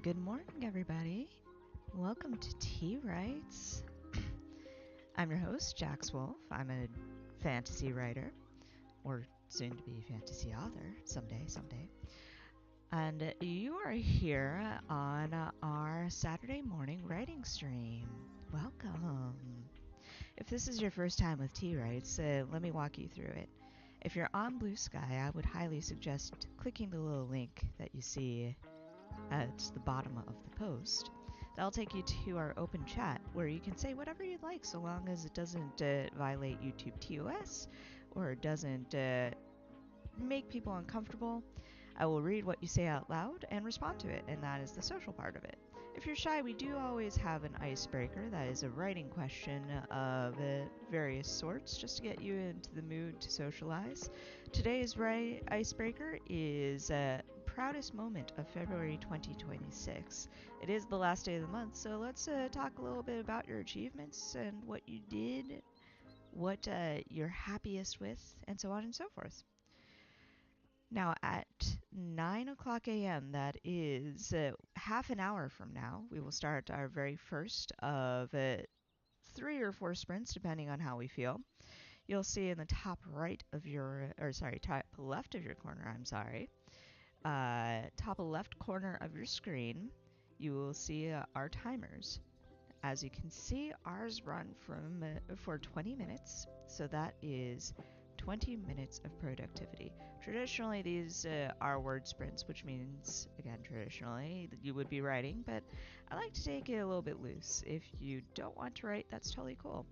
Good morning, everybody. Welcome to Tea Writes. I'm your host, Jax Wolf. I'm a fantasy writer, or soon to be fantasy author, someday. And you are here on our Saturday morning writing stream. Welcome. If this is your first time with Tea Writes, let me walk you through it. If you're on Blue Sky, I would highly suggest clicking the little link that you see at the bottom of the post. That'll take you to our open chat where you can say whatever you'd like so long as it doesn't violate YouTube TOS or doesn't make people uncomfortable. I will read what you say out loud and respond to it, and that is the social part of it. If you're shy, we do always have an icebreaker. That is a writing question of various sorts just to get you into the mood to socialize. Today's icebreaker is proudest moment of February 2026. It is the last day of the month, so let's talk a little bit about your achievements and what you did, what you're happiest with, and so on and so forth. Now, at 9 o'clock a.m., that is half an hour from now, we will start our very first of 3 or 4 sprints, depending on how we feel. You'll see in the top right of your, top left of your corner, top left corner of your screen, you will see our timers. As you can see, ours run for 20 minutes, so that is 20 minutes of productivity. Traditionally, these are word sprints, which means, again, traditionally, that you would be writing, but I like to take it a little bit loose. If you don't want to write, that's totally cool.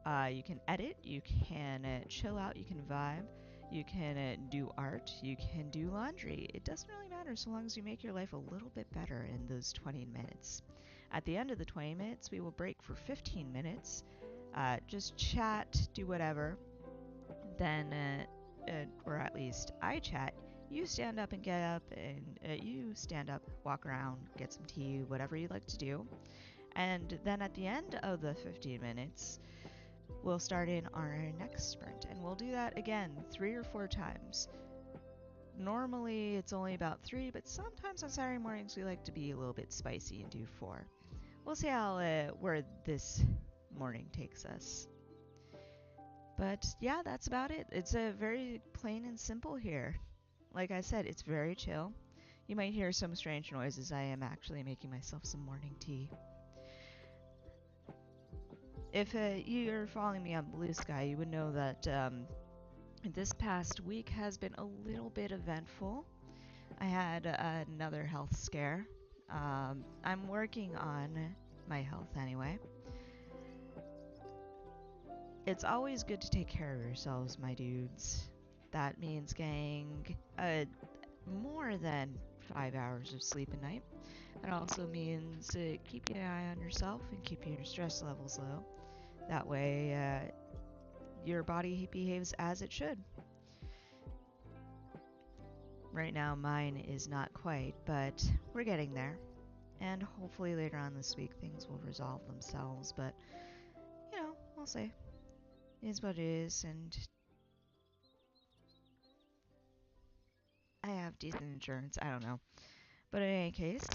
You can edit, you can chill out, you can vibe, you can do art, you can do laundry. It doesn't really matter so long as you make your life a little bit better in those 20 minutes. At the end of the 20 minutes, we will break for 15 minutes, just chat, do whatever. Then, or at least I chat, you stand up and get up, and you stand up, walk around, get some tea, whatever you'd like to do. And then at the end of the 15 minutes, we'll start in our next sprint, and we'll do that again 3 or 4 times. Normally it's only about 3, but sometimes on Saturday mornings we like to be a little bit spicy and do 4. We'll see how where this morning takes us. But yeah, that's about it. It's a very plain and simple here. Like I said, it's very chill. You might hear some strange noises. I am actually making myself some morning tea. If you're following me on Blue Sky, you would know that this past week has been a little bit eventful. I had another health scare. I'm working on my health anyway. It's always good to take care of yourselves, my dudes. That means getting more than 5 hours of sleep a night. It also means keeping an eye on yourself and keeping your stress levels low. That way, your body behaves as it should. Right now, mine is not quite, but we're getting there. And hopefully later on this week, things will resolve themselves. But, we'll see. It is what it is, and I have decent insurance. I don't know. But in any case,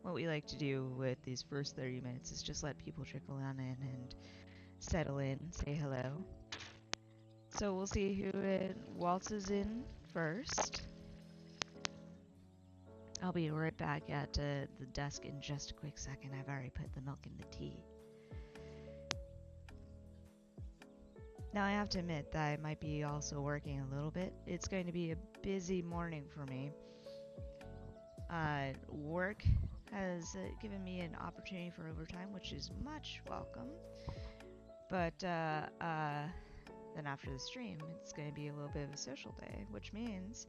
what we like to do with these first 30 minutes is just let people trickle on in and settle in, say hello. So we'll see who waltzes in first. I'll be right back at the desk in just a quick second. I've already put the milk in the tea. Now I have to admit that I might be also working a little bit. It's going to be a busy morning for me. Work has given me an opportunity for overtime, which is much welcome. But then after the stream, it's going to be a little bit of a social day, which means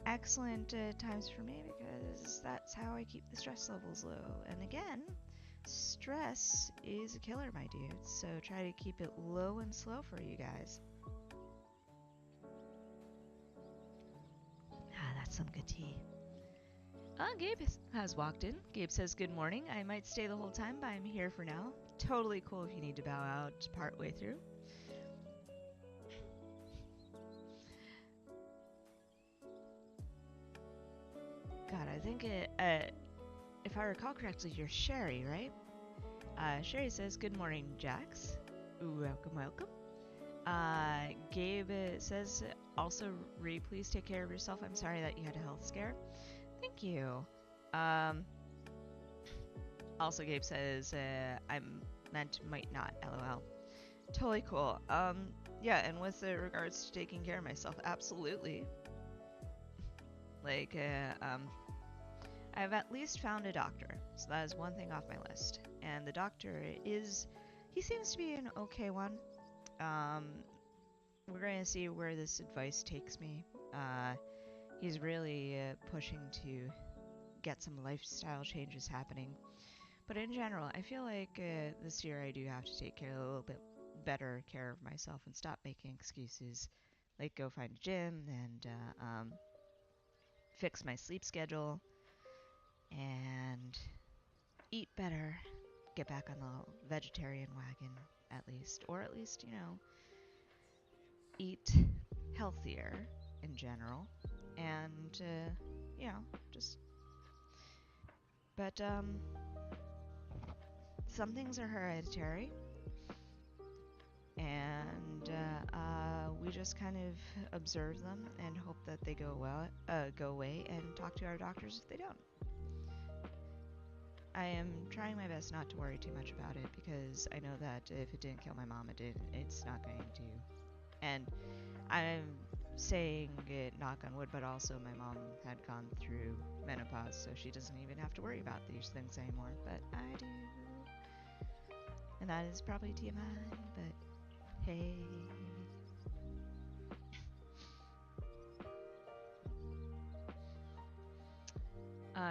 excellent times for me because that's how I keep the stress levels low. And again, stress is a killer, my dudes, so try to keep it low and slow for you guys. That's some good tea. Gabe has walked in. Gabe says, good morning. I might stay the whole time, but I'm here for now. Totally cool if you need to bow out part way through. think if I recall correctly, you're Sherry, right? Sherry says, "Good morning, Jax. Welcome, welcome." Gabe says, "Also, Ree, please take care of yourself. I'm sorry that you had a health scare." Thank you. Um, Also, Gabe says, "I'm meant might not, lol." Totally cool. Yeah, and with regards to taking care of myself, absolutely. Like, I've at least found a doctor, so that is one thing off my list. And the doctor he seems to be an okay one. Um, we're going to see where this advice takes me. He's really pushing to get some lifestyle changes happening. But in general, I feel like this year I do have to take care a little bit better care of myself and stop making excuses. Like go find a gym and fix my sleep schedule and eat better. Get back on the vegetarian wagon at least. Or at least, eat healthier in general. And, just. But, some things are hereditary, and we just kind of observe them and hope that they go away, and talk to our doctors if they don't. I am trying my best not to worry too much about it because I know that if it didn't kill my mom, it's not going to. And I'm saying it, knock on wood, but also my mom had gone through menopause, so she doesn't even have to worry about these things anymore. But I do. And that is probably TMI, but hey.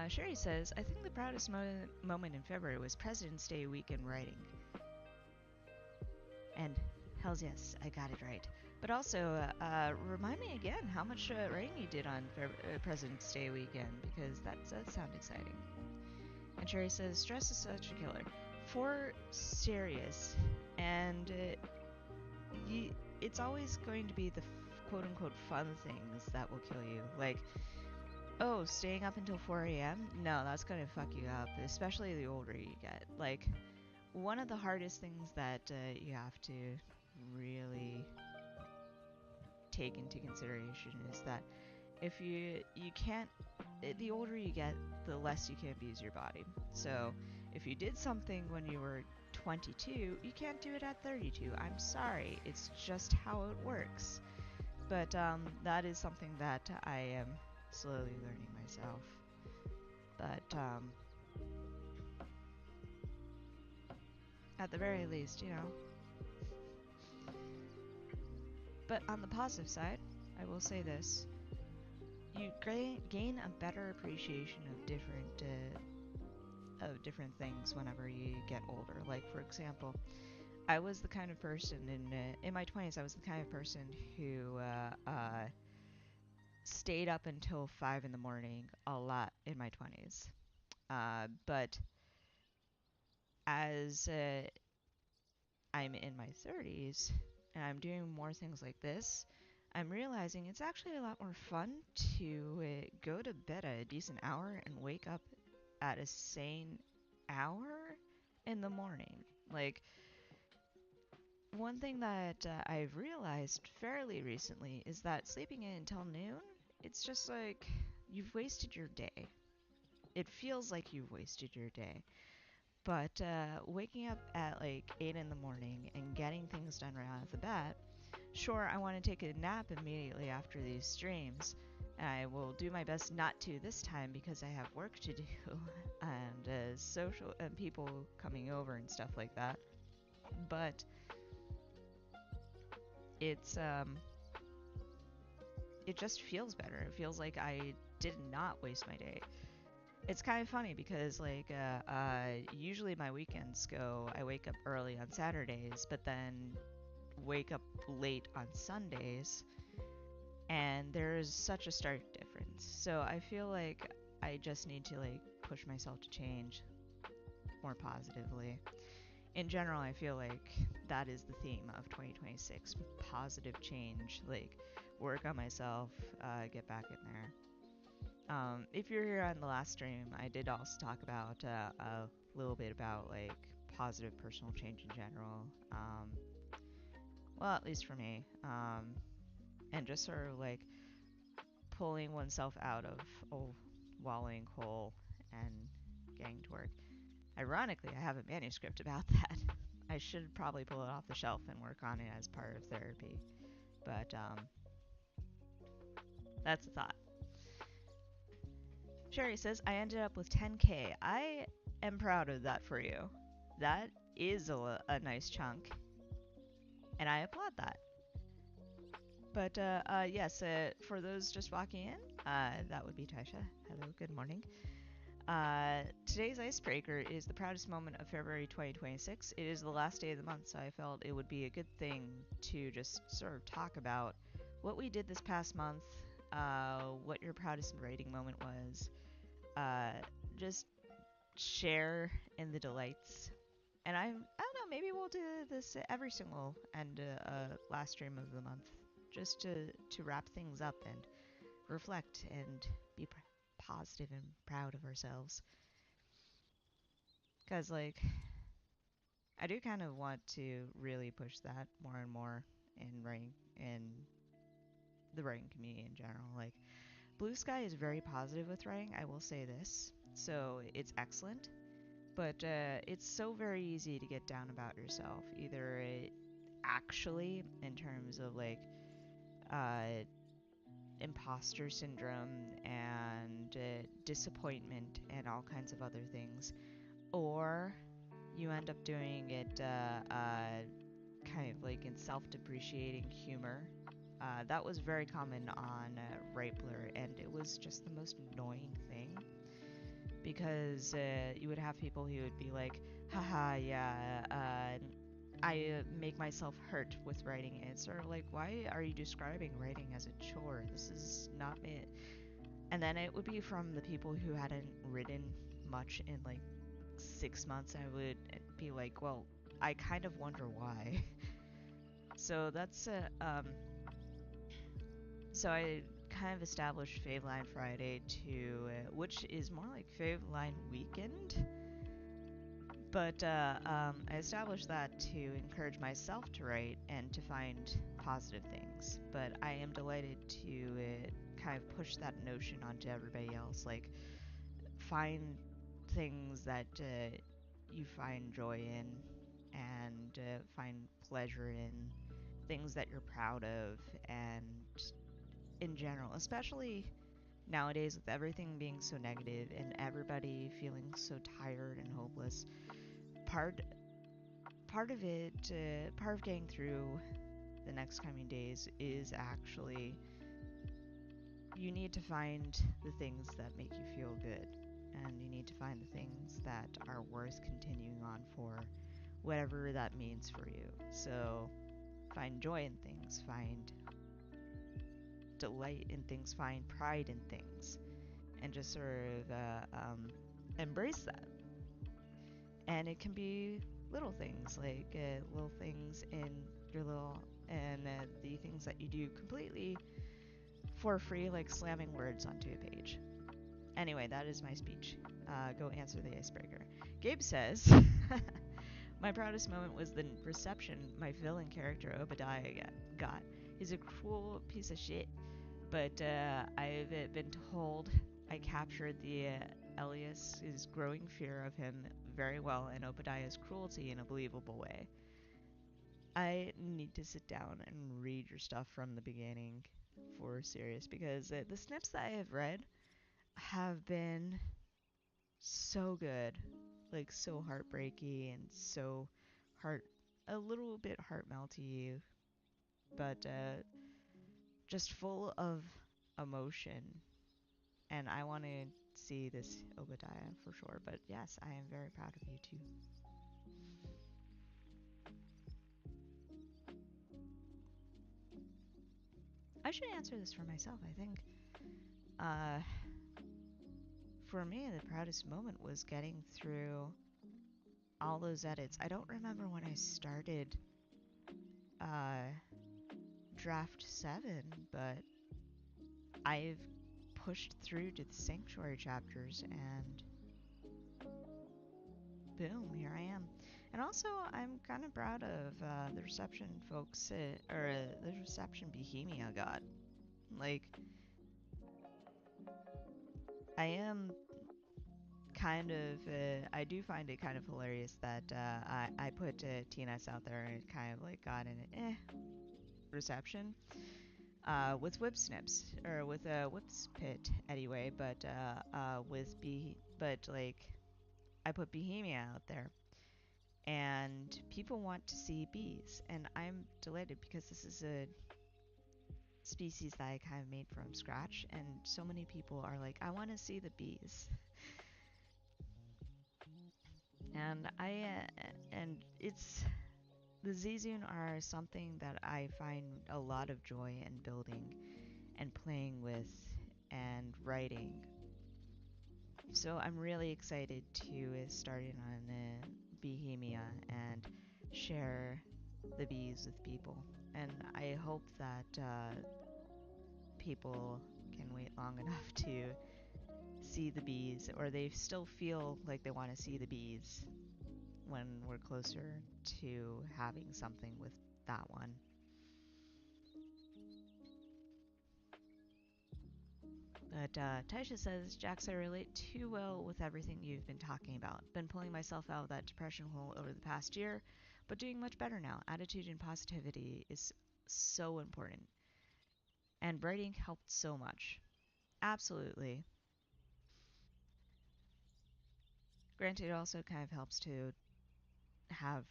Sherry says, "I think the proudest moment in February was President's Day weekend writing." And hells yes, I got it right. But also, remind me again how much writing you did on President's Day weekend, because that does sound exciting. And Sherry says, "Stress is such a killer. For serious, and it's always going to be the quote-unquote fun things that will kill you. Like, oh, staying up until 4 a.m.? No, that's going to fuck you up, especially the older you get. Like, one of the hardest things that you have to really take into consideration is that if you can't, the older you get, the less you can abuse your body. So if you did something when you were 22, you can't do it at 32. I'm sorry, it's just how it works. But that is something that I am slowly learning myself. But at the very least, But on the positive side, I will say this: you gain a better appreciation of different things whenever you get older. Like, for example, I was the kind of person in my 20s. I was the kind of person who stayed up until 5 in the morning a lot in my 20s. But as I'm in my 30s and I'm doing more things like this, I'm realizing it's actually a lot more fun to go to bed at a decent hour and wake up at a sane hour in the morning. Like, one thing that I've realized fairly recently is that sleeping in until noon, it's just like you've wasted your day. It feels like you've wasted your day. But waking up at like 8 in the morning and getting things done right off the bat, sure, I want to take a nap immediately after these streams. And I will do my best not to this time because I have work to do and social and people coming over and stuff like that. But it's it just feels better. It feels like I did not waste my day. It's kind of funny because usually my weekends I wake up early on Saturdays, but then wake up late on Sundays, and there's such a stark difference. So I feel like I just need to push myself to change more positively. In general, I feel like that is the theme of 2026: positive change. Like, work on myself, get back in there. If you're here on the last stream, I did also talk about a little bit about like positive personal change in general. Well, at least for me, and just sort of like pulling oneself out of a wallowing hole and getting to work. Ironically, I have a manuscript about that. I should probably pull it off the shelf and work on it as part of therapy, but that's a thought. Sherry says, I ended up with 10K. I am proud of that for you. That is a nice chunk, and I applaud that. But yes, for those just walking in, that would be Taisha. Hello, good morning. Today's icebreaker is the proudest moment of February 2026. It is the last day of the month, so I felt it would be a good thing to just sort of talk about what we did this past month, what your proudest writing moment was, just share in the delights. And I don't know, maybe we'll do this every single and last stream of the month, just to wrap things up and reflect and be positive and proud of ourselves. Because, like, I do kind of want to really push that more and more in writing, in the writing community in general. Like, Blue Sky is very positive with writing, I will say this. So it's excellent, but it's so very easy to get down about yourself. Either actually, in terms of like imposter syndrome and disappointment and all kinds of other things, or you end up doing it kind of like in self-depreciating humor. That was very common on Rippler, and it was just the most annoying thing because you would have people who would be like, haha, yeah, I make myself hurt with writing. It's sort of like, why are you describing writing as a chore? This is not it. And then it would be from the people who hadn't written much in like 6 months. I would be like, well, I kind of wonder why. So that's so I kind of established Faveline Friday to, which is more like Faveline Weekend. But I established that to encourage myself to write and to find positive things. But I am delighted to kind of push that notion onto everybody else. Like, find things that you find joy in and find pleasure in, things that you're proud of, and in general, especially nowadays with everything being so negative and everybody feeling so tired and hopeless, part of it, part of getting through the next coming days is actually you need to find the things that make you feel good, and you need to find the things that are worth continuing on for, whatever that means for you. So find joy in things, find delight in things, find pride in things, and just sort of embrace that. And it can be little things, like little things in your little, and the things that you do completely for free, like slamming words onto a page. Anyway, that is my speech. Go answer the icebreaker. Gabe says, my proudest moment was the reception my villain character Obadiah got. He's a cruel piece of shit, but I've been told I captured the Elias's growing fear of him very well, and Obadiah's cruelty in a believable way. I need to sit down and read your stuff from the beginning for serious, because the snips that I have read have been so good, like so heartbreaky and so a little bit heart melty, but just full of emotion. And I want to see this Obadiah for sure. But yes, I am very proud of you too. I should answer this for myself, I think. For me, the proudest moment was getting through all those edits. I don't remember when I started draft 7, but I've pushed through to the sanctuary chapters, and boom, here I am. And also, I'm kind of proud of the reception folks, the reception Bohemia got. Like, I am kind of, I do find it kind of hilarious that I put TNS out there and it kind of like got an reception with whip snips, or with a whips pit anyway, but like, I put Bohemia out there and people want to see bees, and I'm delighted because this is a species that I kind of made from scratch, and so many people are like, I want to see the bees. And it's the Zizun are something that I find a lot of joy in building and playing with and writing. So I'm really excited to start in on Bohemia and share the bees with people. And I hope that people can wait long enough to see the bees, or they still feel like they want to see the bees when we're closer to having something with that one. But Taisha says, Jax, I relate too well with everything you've been talking about. Been pulling myself out of that depression hole over the past year, but doing much better now. Attitude and positivity is so important. And writing helped so much. Absolutely. Granted, it also kind of helps to have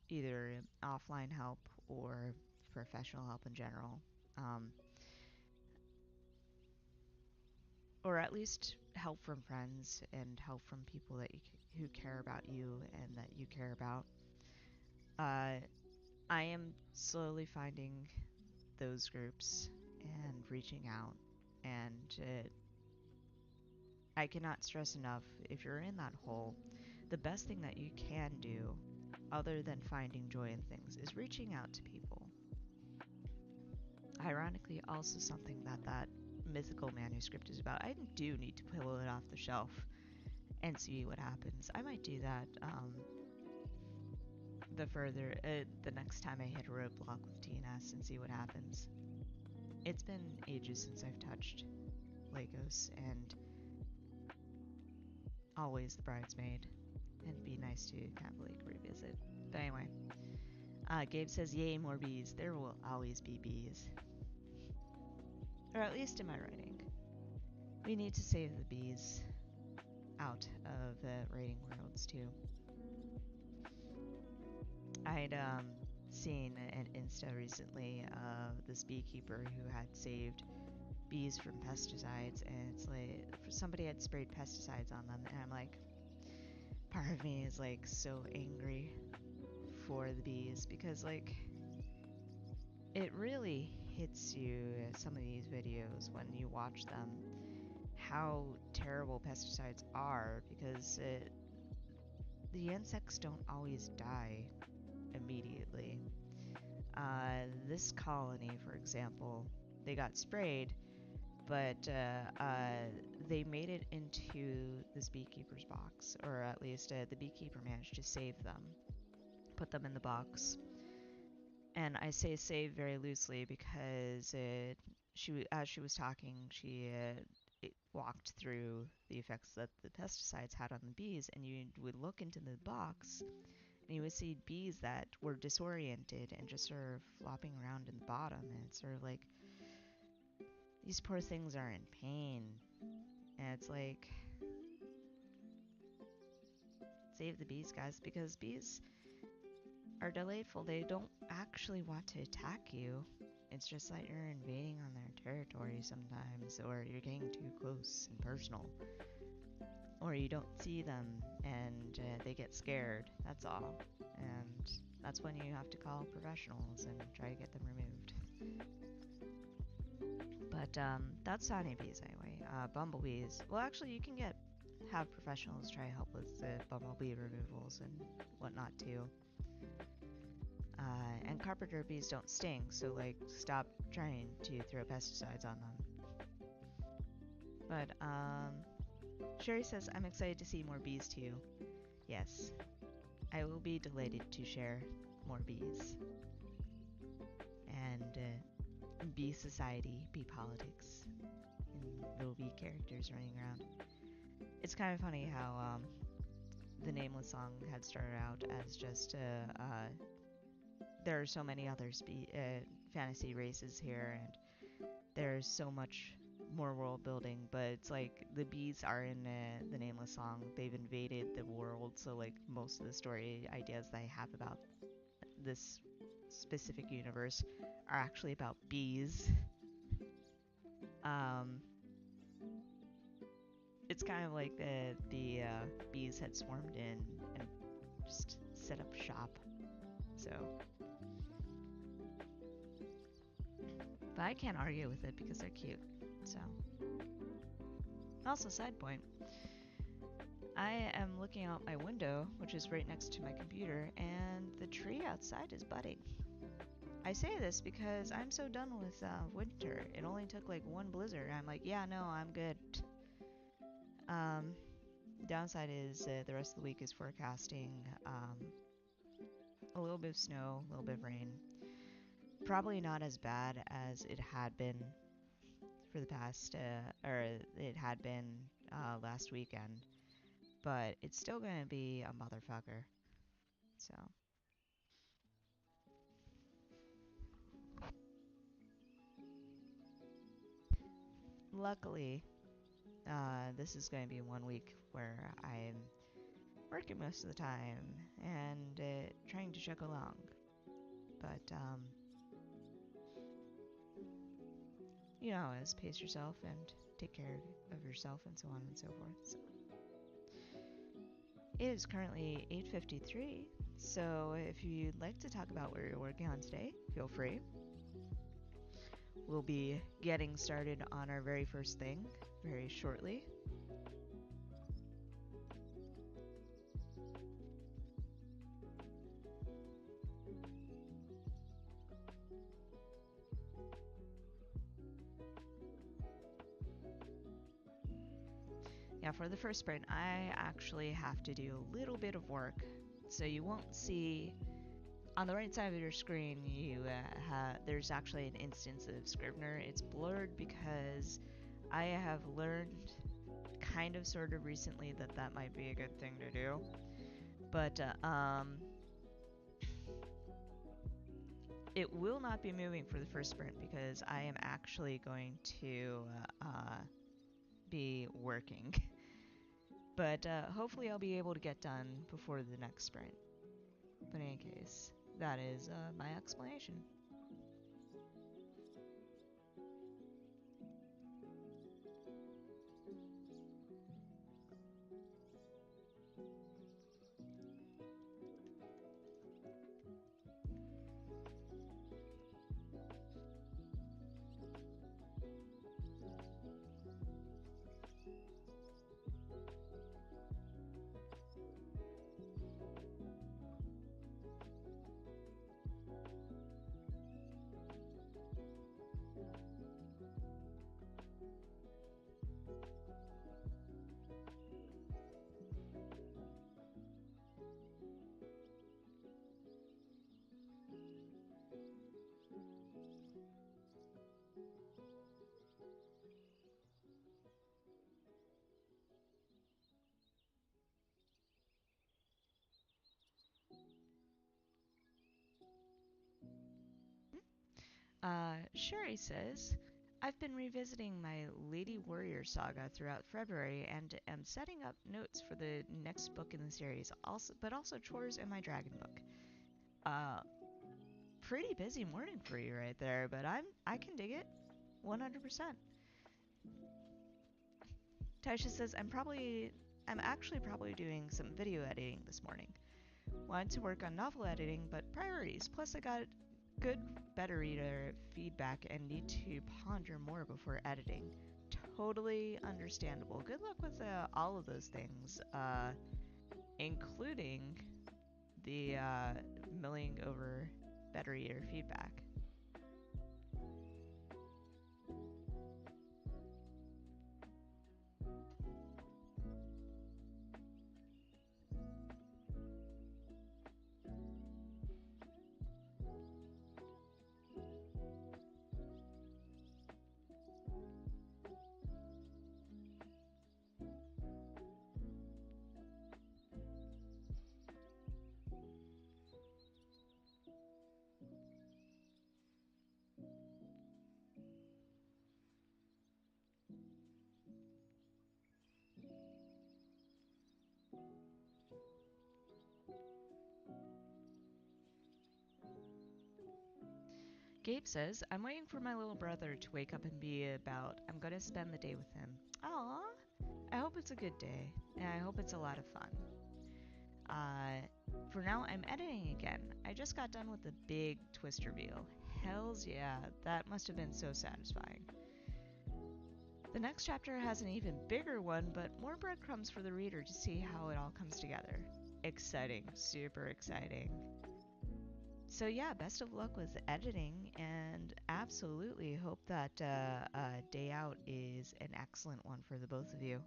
either offline help or professional help in general. Um, or at least help from friends and help from people who care about you and that you care about. Uh, I am slowly finding those groups and reaching out, and I cannot stress enough, if you're in that hole, the best thing that you can do, other than finding joy in things, is reaching out to people. Ironically, also something that mythical manuscript is about. I do need to pull it off the shelf and see what happens. I might do that the next time I hit a roadblock with TNS and see what happens. It's been ages since I've touched Legos, and always the bridesmaid, and it'd be nice to kind of like revisit. But anyway, Gabe says, yay, more bees. There will always be bees. Or at least in my writing. We need to save the bees out of the writing worlds too. I'd seen an Insta recently of this beekeeper who had saved bees from pesticides, and it's like somebody had sprayed pesticides on them, and I'm like, part of me is like so angry for the bees, because like it really hits you, some of these videos when you watch them, how terrible pesticides are, because the insects don't always die immediately. This colony, for example, they got sprayed, but they made it into this beekeeper's box, or at least the beekeeper managed to save them, put them in the box. And I say save very loosely because as she was talking, she walked through the effects that the pesticides had on the bees, and you would look into the box and you would see bees that were disoriented and just sort of flopping around in the bottom, and it's sort of like, these poor things are in pain. And it's like, save the bees, guys, because bees are delightful. They don't actually want to attack you. It's just that you're invading on their territory sometimes, or you're getting too close and personal, or you don't see them and they get scared. That's all. And that's when you have to call professionals and try to get them removed. But that's honeybees anyway. Bumblebees. Well, actually, you can have professionals try to help with the bumblebee removals and whatnot too. And carpenter bees don't sting, so like, stop trying to throw pesticides on them. But Sherry says, I'm excited to see more bees too. Yes, I will be delighted to share more bees. And bee society, bee politics, and little bee characters running around. It's kind of funny how the Nameless song had started out as just there are so many other fantasy races here, and there's so much more world building, but it's like the bees are in the Nameless song. They've invaded the world, so like most of the story ideas that I have about this specific universe are actually about bees. um, it's kind of like the bees had swarmed in and just set up shop. So, but I can't argue with it because they're cute. So, also side point, I am looking out my window, which is right next to my computer, and the tree outside is budding. I say this because I'm so done with winter. It only took like one blizzard. I'm like, yeah, no, I'm good. Downside is the rest of the week is forecasting a little bit of snow, a little bit of rain. Probably not as bad as it had been for the past, or it had been last weekend, but it's still going to be a motherfucker. So, luckily, this is going to be 1 week where I'm working most of the time and trying to chug along. But, you know, as pace yourself and take care of yourself and so on and so forth. So. It is currently 8:53, so if you'd like to talk about what you're working on today, feel free. We'll be getting started on our very first thing very shortly. Yeah, for the first sprint, I actually have to do a little bit of work. So you won't see on the right side of your screen, there's actually an instance of Scrivener. It's blurred because I have learned kind of sort of recently that might be a good thing to do. But it will not be moving for the first sprint because I am actually going to be working. But hopefully I'll be able to get done before the next sprint. But in any case, that is my explanation. Sherry says, I've been revisiting my Lady Warrior saga throughout February and am setting up notes for the next book in the series, but also chores in my dragon book. Pretty busy morning for you right there, but I can dig it, 100%. Taisha says, I'm actually probably doing some video editing this morning. Wanted to work on novel editing, but priorities. Plus, I got good beta reader feedback and need to ponder more before editing. Totally understandable. Good luck with all of those things, including the milling over beta reader feedback. Gabe says, I'm waiting for my little brother to wake up and be about. I'm going to spend the day with him. Aww. I hope it's a good day, and I hope it's a lot of fun. For now, I'm editing again. I just got done with the big twist reveal. Hells yeah, that must have been so satisfying. The next chapter has an even bigger one, but more breadcrumbs for the reader to see how it all comes together. Exciting, super exciting. So yeah, best of luck with editing, and absolutely hope that Day Out is an excellent one for the both of you.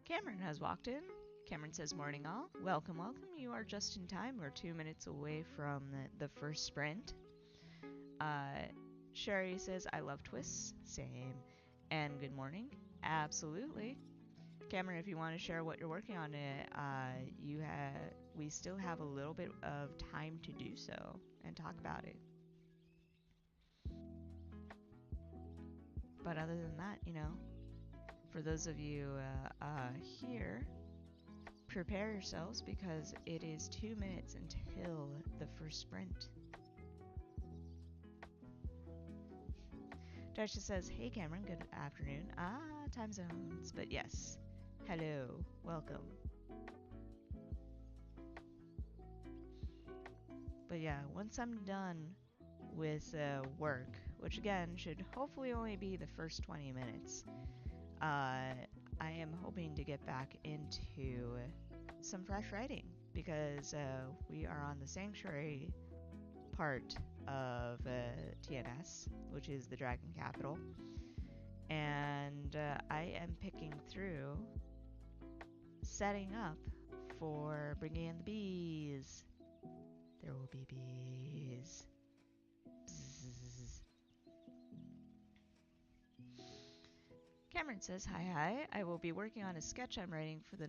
Cameron has walked in. Cameron says, morning all. Welcome, welcome. You are just in time. We're 2 minutes away from the first sprint. Sherry says, I love twists. Same. And good morning. Absolutely. Cameron, if you want to share what you're working on, we still have a little bit of time to do so and talk about it. But other than that, for those of you here, prepare yourselves because it is 2 minutes until the first sprint. Darsha says, hey Cameron, good afternoon. Time zones, but yes. Hello, welcome. But yeah, once I'm done with work, which again should hopefully only be the first 20 minutes, I am hoping to get back into some fresh writing because we are on the sanctuary part of TNS, which is the Dragon Capital, and I am picking through setting up for bringing in the bees. There will be bees. Bzzz. Cameron says, hi. I will be working on a sketch I'm writing for the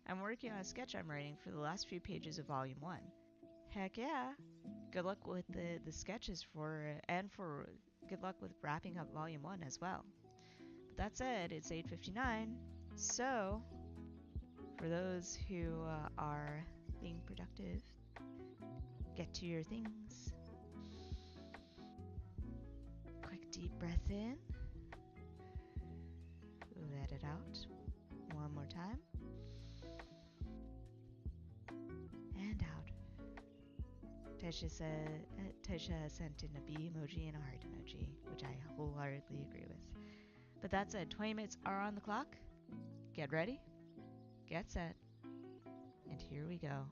I'm working on a sketch I'm writing for the last few pages of Volume 1. Heck yeah. Good luck with the sketches good luck with wrapping up Volume 1 as well. But that said, it's 8:59, so for those who are being productive, get to your things. Quick deep breath in. Let it out. One more time. And out. Tesha sent in a bee emoji and a heart emoji, which I wholeheartedly agree with. But that said, 20 minutes are on the clock. Get ready, get set, and here we go.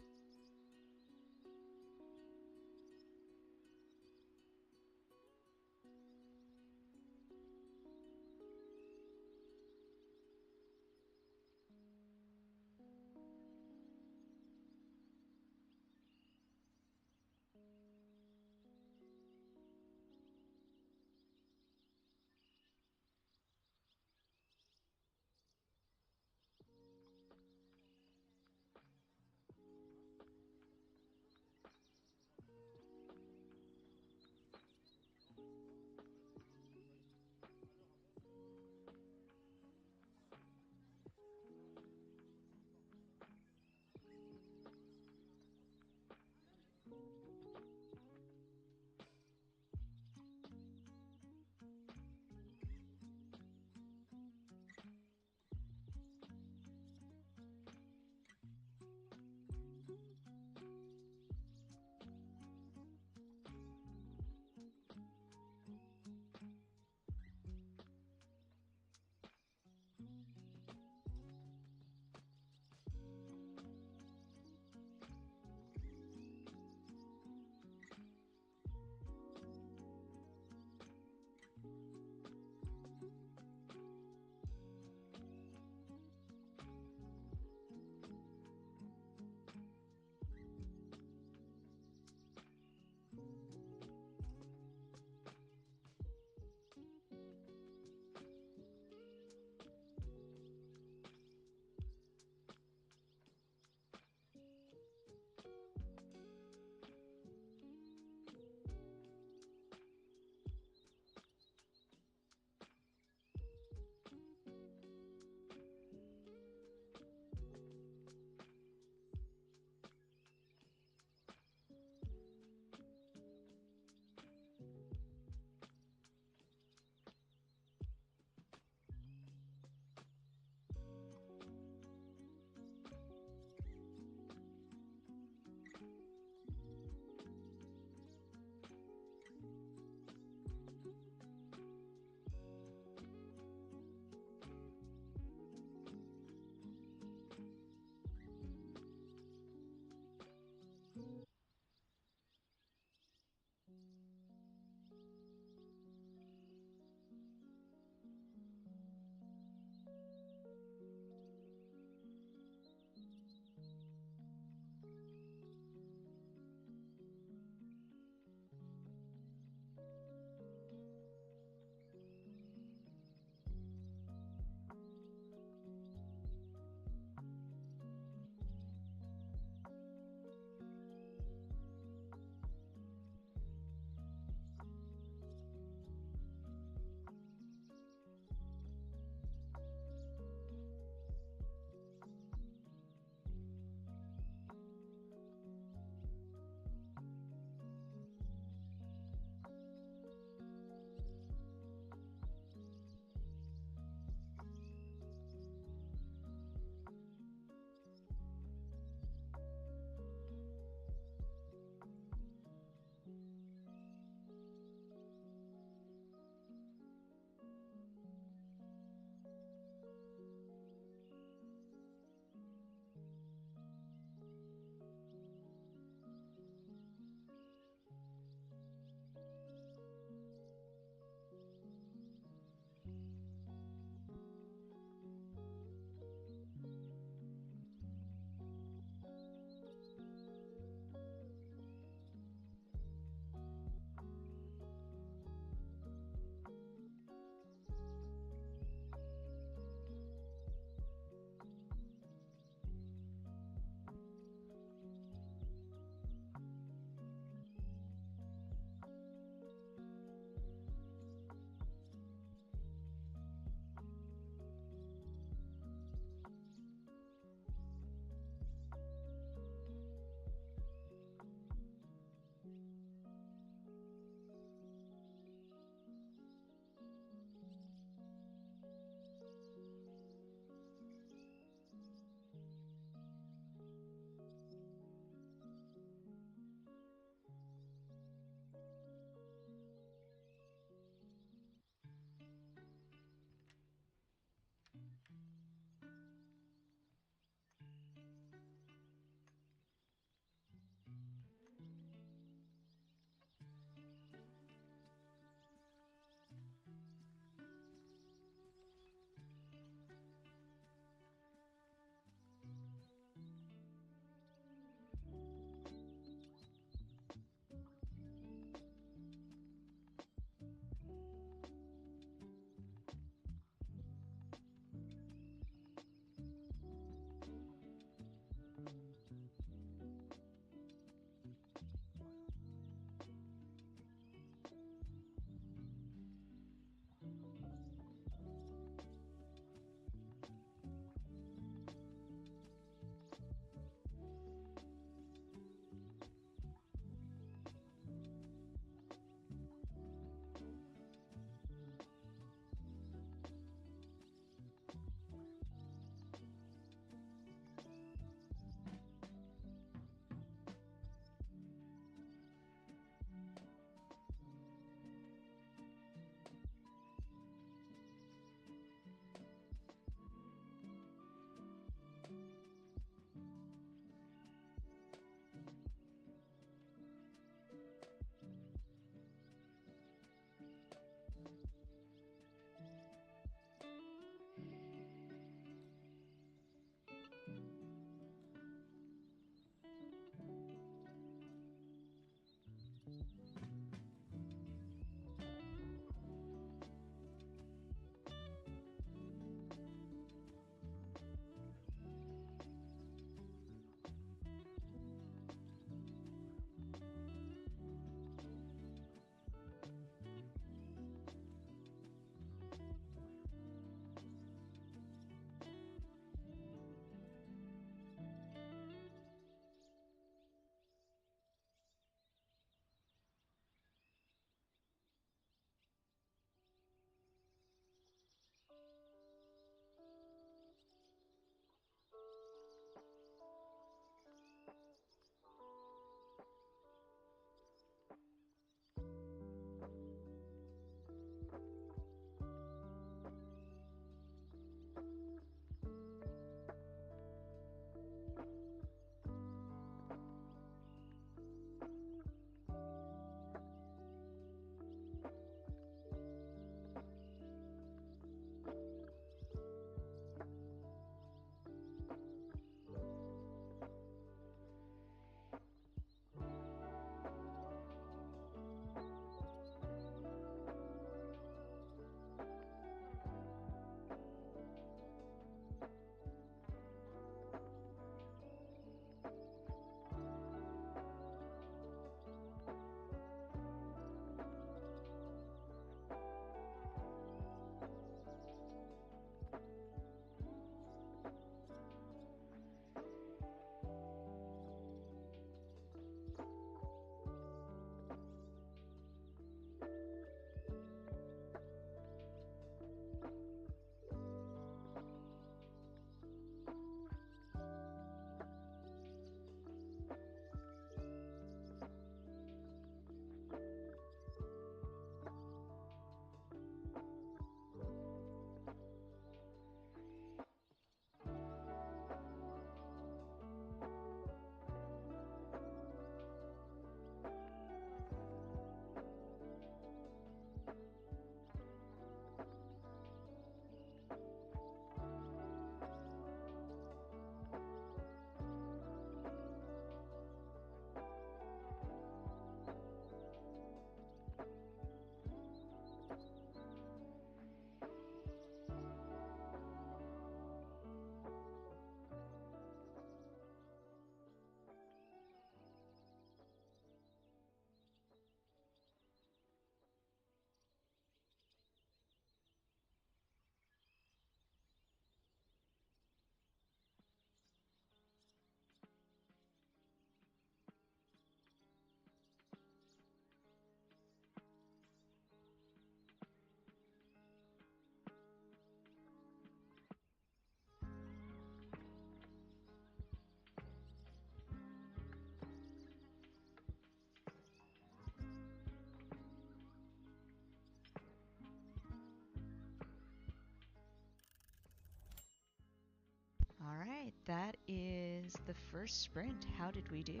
Alright, that is the first sprint. How did we do?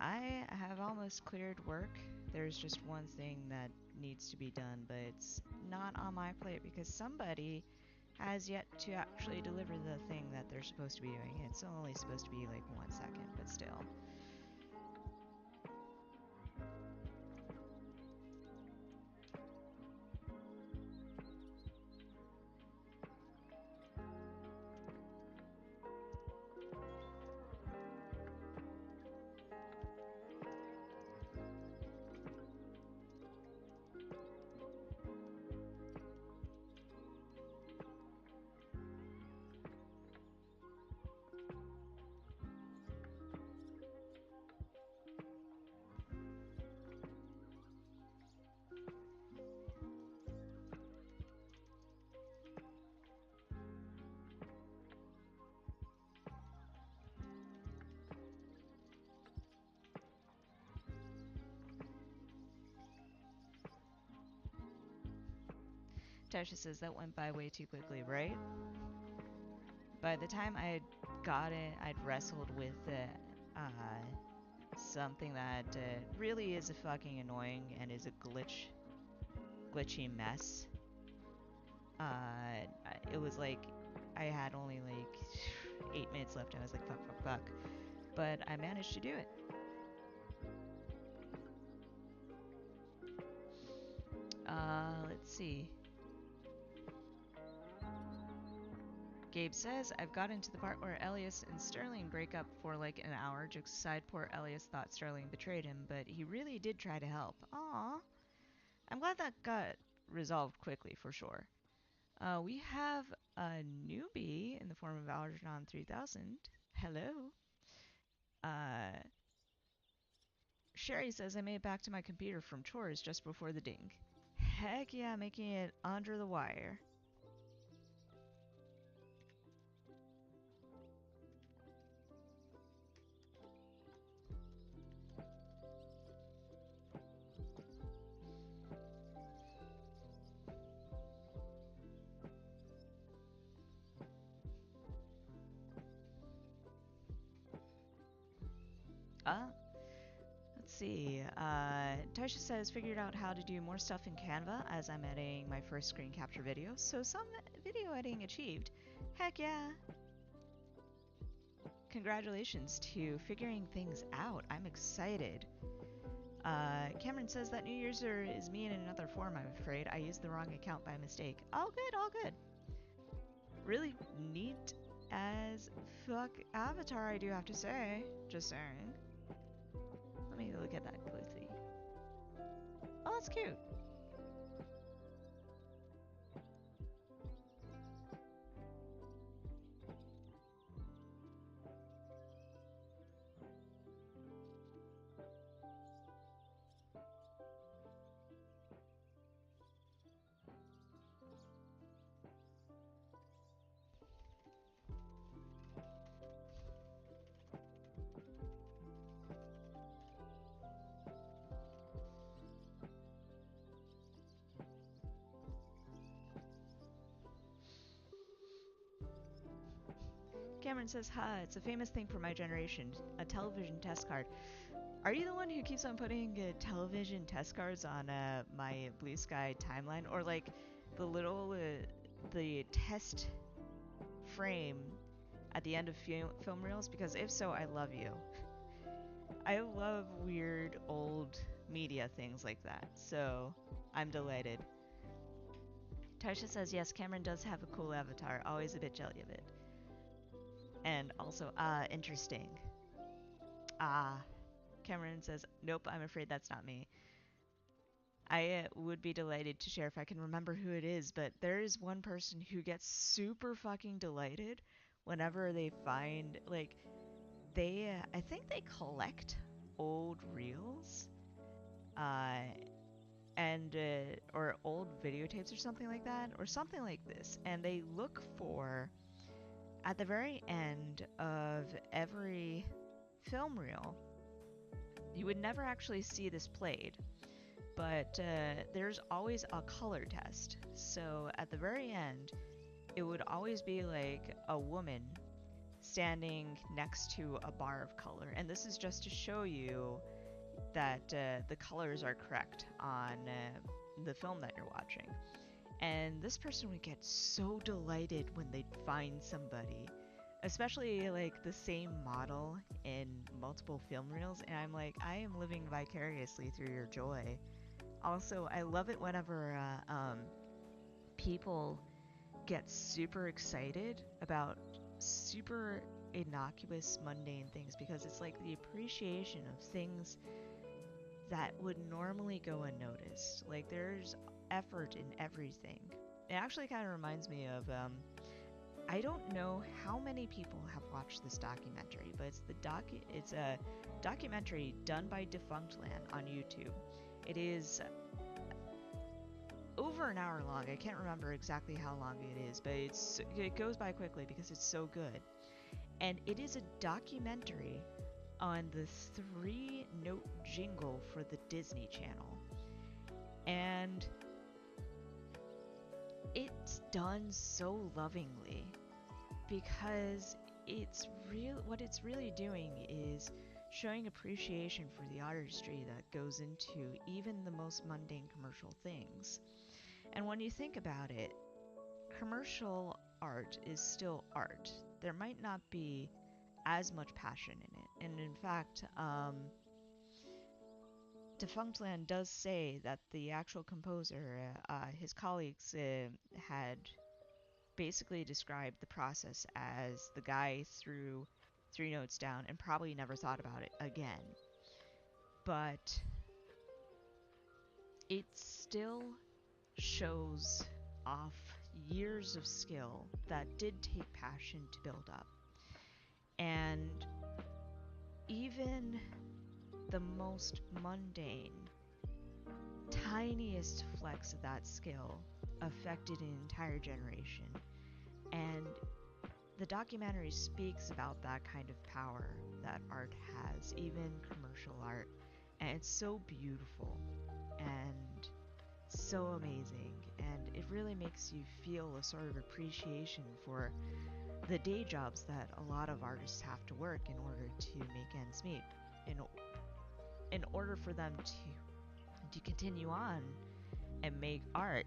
I have almost cleared work. There's just one thing that needs to be done, but it's not on my plate because somebody has yet to actually deliver the thing that they're supposed to be doing. It's only supposed to be like 1 second, but still. Tasha says that went by way too quickly, right? By the time I had got it, I'd wrestled with something that really is a fucking annoying and is a glitchy mess. It was like I had only like 8 minutes left and I was like, fuck. But I managed to do it. Let's see. Gabe says, I've gotten to the part where Elias and Sterling break up for like an hour. Jokes aside, poor Elias thought Sterling betrayed him, but he really did try to help. Aww. I'm glad that got resolved quickly, for sure. We have a newbie in the form of Algernon 3000. Hello. Sherry says, I made it back to my computer from chores just before the ding. Heck yeah, making it under the wire. Let's see. Tasha says, figured out how to do more stuff in Canva as I'm editing my first screen capture video. So some video editing achieved. Heck yeah. Congratulations to figuring things out. I'm excited. Cameron says that new user is me in another form, I'm afraid. I used the wrong account by mistake. All good, all good. Really neat as fuck avatar, I do have to say. Just saying. Let me look at that closely. Oh, that's cute. Cameron says, it's a famous thing for my generation, a television test card. Are you the one who keeps on putting television test cards on my Blue Sky timeline? Or like the little, the test frame at the end of film reels? Because if so, I love you. I love weird old media things like that, so I'm delighted. Tasha says, yes, Cameron does have a cool avatar, always a bit jelly of it. And also, interesting. Cameron says, nope, I'm afraid that's not me. I would be delighted to share if I can remember who it is, but there is one person who gets super fucking delighted whenever they find, like, I think they collect old reels, or old videotapes or something like that, or something like this, and they look for, at the very end of every film reel, you would never actually see this played, but there's always a color test. So at the very end, it would always be like a woman standing next to a bar of color. And this is just to show you that the colors are correct on the film that you're watching. And this person would get so delighted when they'd find somebody, especially like the same model in multiple film reels. And I'm like, I am living vicariously through your joy. Also, I love it whenever people get super excited about super innocuous, mundane things, because it's like the appreciation of things that would normally go unnoticed. Like, there's effort in everything. It actually kind of reminds me of I don't know how many people have watched this documentary, but it's a documentary done by Defunctland on YouTube. It is over an hour long. I can't remember exactly how long it is, but it goes by quickly because it's so good. And it is a documentary on the 3-note jingle for the Disney Channel. And it's done so lovingly because what it's really doing is showing appreciation for the artistry that goes into even the most mundane commercial things. And when you think about it, commercial art is still art. There might not be as much passion in it. And in fact, Defunctland does say that the actual composer, his colleagues, had basically described the process as the guy threw 3 notes down and probably never thought about it again. But it still shows off years of skill that did take passion to build up. And even the most mundane, tiniest flecks of that skill affected an entire generation. And the documentary speaks about that kind of power that art has, even commercial art. And it's so beautiful and so amazing. And it really makes you feel a sort of appreciation for the day jobs that a lot of artists have to work in order to make ends meet. In order for them to continue on and make art.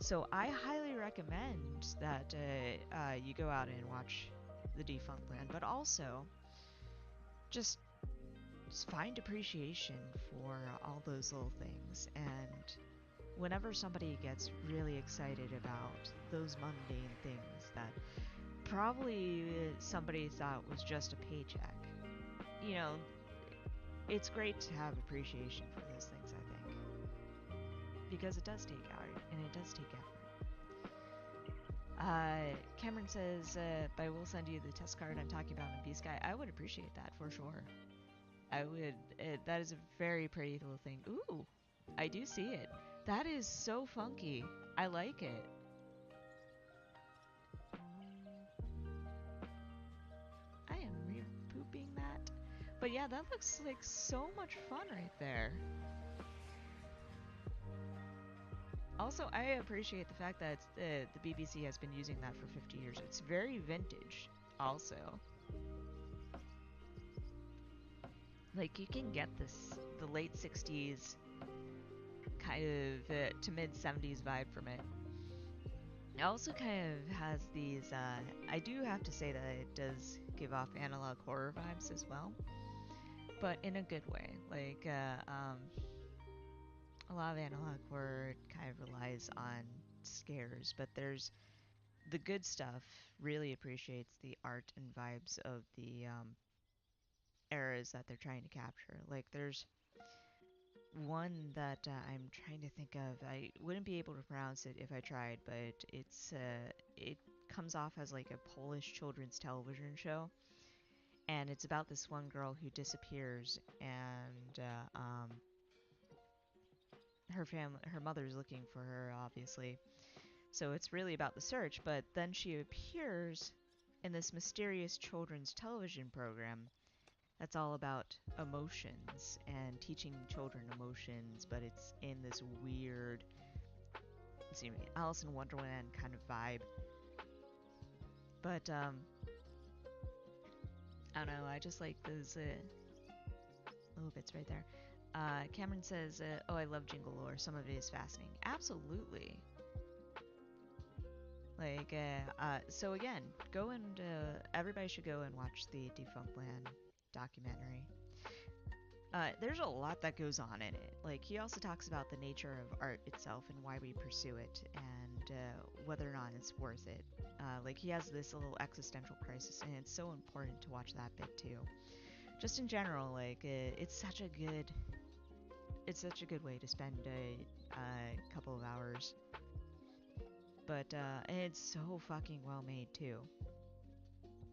So I highly recommend that you go out and watch the Defunctland, but also just find appreciation for all those little things. And whenever somebody gets really excited about those mundane things that probably somebody thought was just a paycheck, you know, it's great to have appreciation for those things, I think. Because it does take art, and it does take effort. Cameron says, but I will send you the test card I'm talking about in B-Sky. I would appreciate that, for sure. I would. That is a very pretty little thing. Ooh, I do see it. That is so funky. I like it. I am re-pooping that. But yeah, that looks like so much fun right there. Also, I appreciate the fact that the BBC has been using that for 50 years. It's very vintage, also. Like, you can get the late 60s kind of to mid 70s vibe from it. It also kind of has these, I do have to say that it does give off analog horror vibes as well, but in a good way. Like, a lot of analog horror kind of relies on scares, but there's the good stuff really appreciates the art and vibes of the eras that they're trying to capture. Like, there's one that I'm trying to think of. I wouldn't be able to pronounce it if I tried, but it comes off as like a Polish children's television show, and it's about this one girl who disappears, and her mother's looking for her, obviously. So it's really about the search, but then she appears in this mysterious children's television program that's all about emotions and teaching children emotions, but it's in this weird, excuse me, Alice in Wonderland kind of vibe. But I don't know. I just like those little bits right there. Cameron says, "Oh, I love Jingle Lore. Some of it is fascinating. Absolutely. Like, so again, go and everybody should go and watch the Defunct Land documentary. There's a lot that goes on in it. Like, he also talks about the nature of art itself and why we pursue it, and whether or not it's worth it. Like, he has this little existential crisis, and it's so important to watch that bit too. Just in general, like, it's such a good way to spend a couple of hours. But and it's so fucking well made too.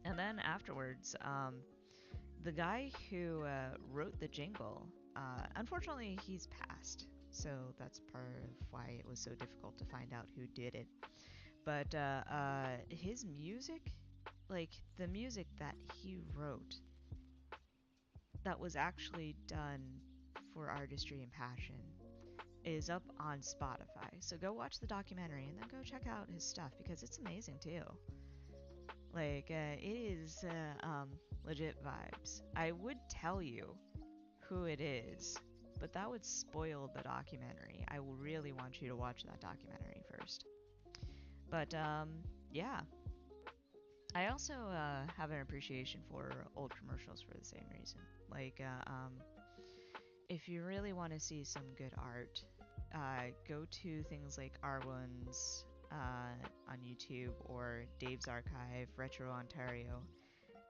And then afterwards, the guy who wrote the jingle, unfortunately, he's passed. So that's part of why it was so difficult to find out who did it. But his music, like the music that he wrote, that was actually done for artistry and passion, is up on Spotify. So go watch the documentary and then go check out his stuff because it's amazing too. Like, it is legit vibes. I would tell you who it is, but that would spoil the documentary. I really want you to watch that documentary first. But, yeah. I also have an appreciation for old commercials for the same reason. Like, if you really want to see some good art, go to things like Arwen's on YouTube or Dave's Archive, Retro Ontario,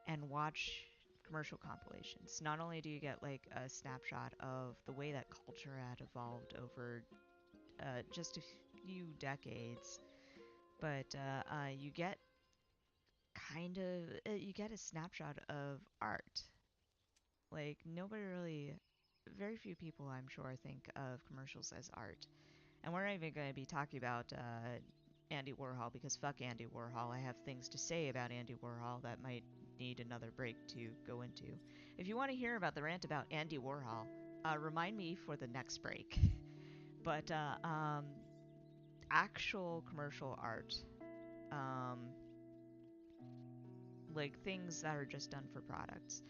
and watch commercial compilations. Not only do you get like a snapshot of the way that culture had evolved over just a few decades, but you get you get a snapshot of art. Like nobody really, very few people I'm sure think of commercials as art. And we're not even going to be talking about Andy Warhol because fuck Andy Warhol. I have things to say about Andy Warhol that might need another break to go into. If you want to hear about the rant about Andy Warhol, remind me for the next break. But actual commercial art, um, like things that are just done for products.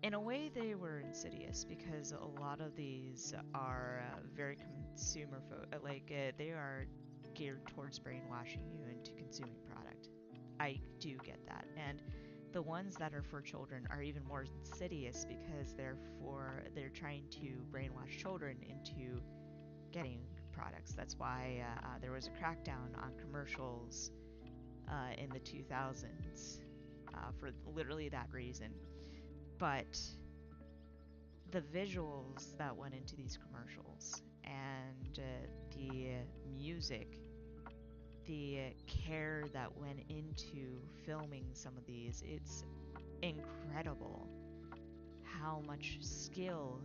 In a way, they were insidious because a lot of these are very they are geared towards brainwashing you into consuming product. I do get that, and the ones that are for children are even more insidious because they're trying to brainwash children into getting products. That's why there was a crackdown on commercials in the 2000s for literally that reason. But the visuals that went into these commercials and the music, the care that went into filming some of these, it's incredible how much skill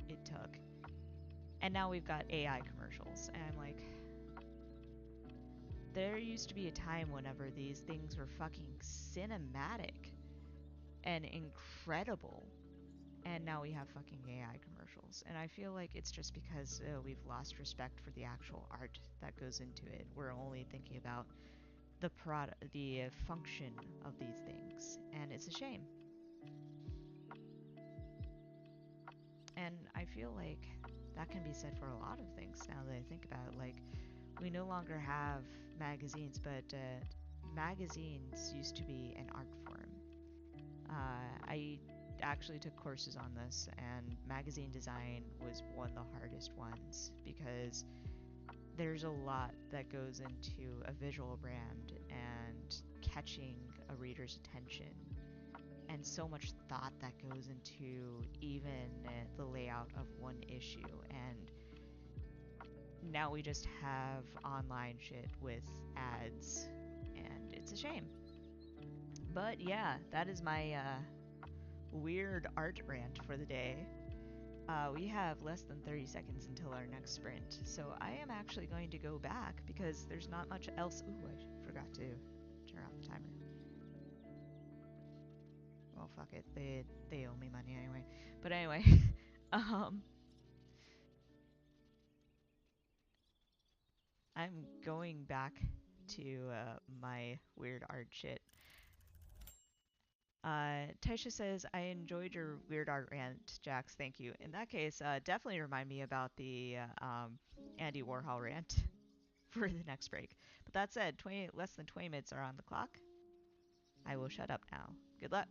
it took. And now we've got AI commercials, and I'm like, there used to be a time whenever these things were fucking cinematic and incredible. And now we have fucking AI commercials. And I feel like it's just because we've lost respect for the actual art that goes into it. We're only thinking about the function of these things. And it's a shame. And I feel like that can be said for a lot of things now that I think about it. Like, we no longer have magazines, but magazines used to be an art form. I actually took courses on this, and magazine design was one of the hardest ones because there's a lot that goes into a visual brand and catching a reader's attention, and so much thought that goes into even the layout of one issue. And now we just have online shit with ads, and it's a shame. But yeah, that is my weird art rant for the day. We have less than 30 seconds until our next sprint, so I am actually going to go back because there's not much else. Ooh, I forgot to turn off the timer. Well, fuck it. They owe me money anyway. But anyway, I'm going back to my weird art shit. Taisha says, I enjoyed your weird art rant, Jax. Thank you. In that case, definitely remind me about the Andy Warhol rant for the next break. But that said, less than 20 minutes are on the clock. I will shut up now. Good luck.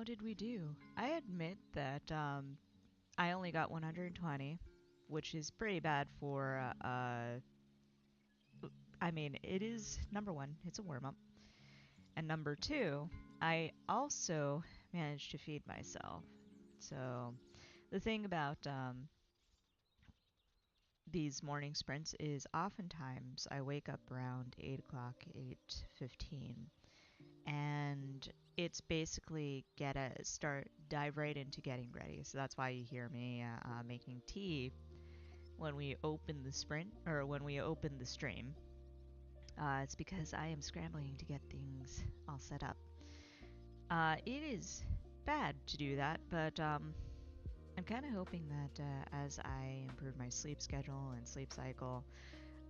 how did we do? I admit that I only got 120, which is pretty bad for, I mean, it is, number one, it's a warm up. And number two, I also managed to feed myself. So the thing about these morning sprints is oftentimes I wake up around 8 o'clock, 8:15, and it's basically dive right into getting ready. So that's why you hear me making tea when we open the sprint, or when we open the stream. It's because I am scrambling to get things all set up. It is bad to do that, but I'm kind of hoping that as I improve my sleep schedule and sleep cycle,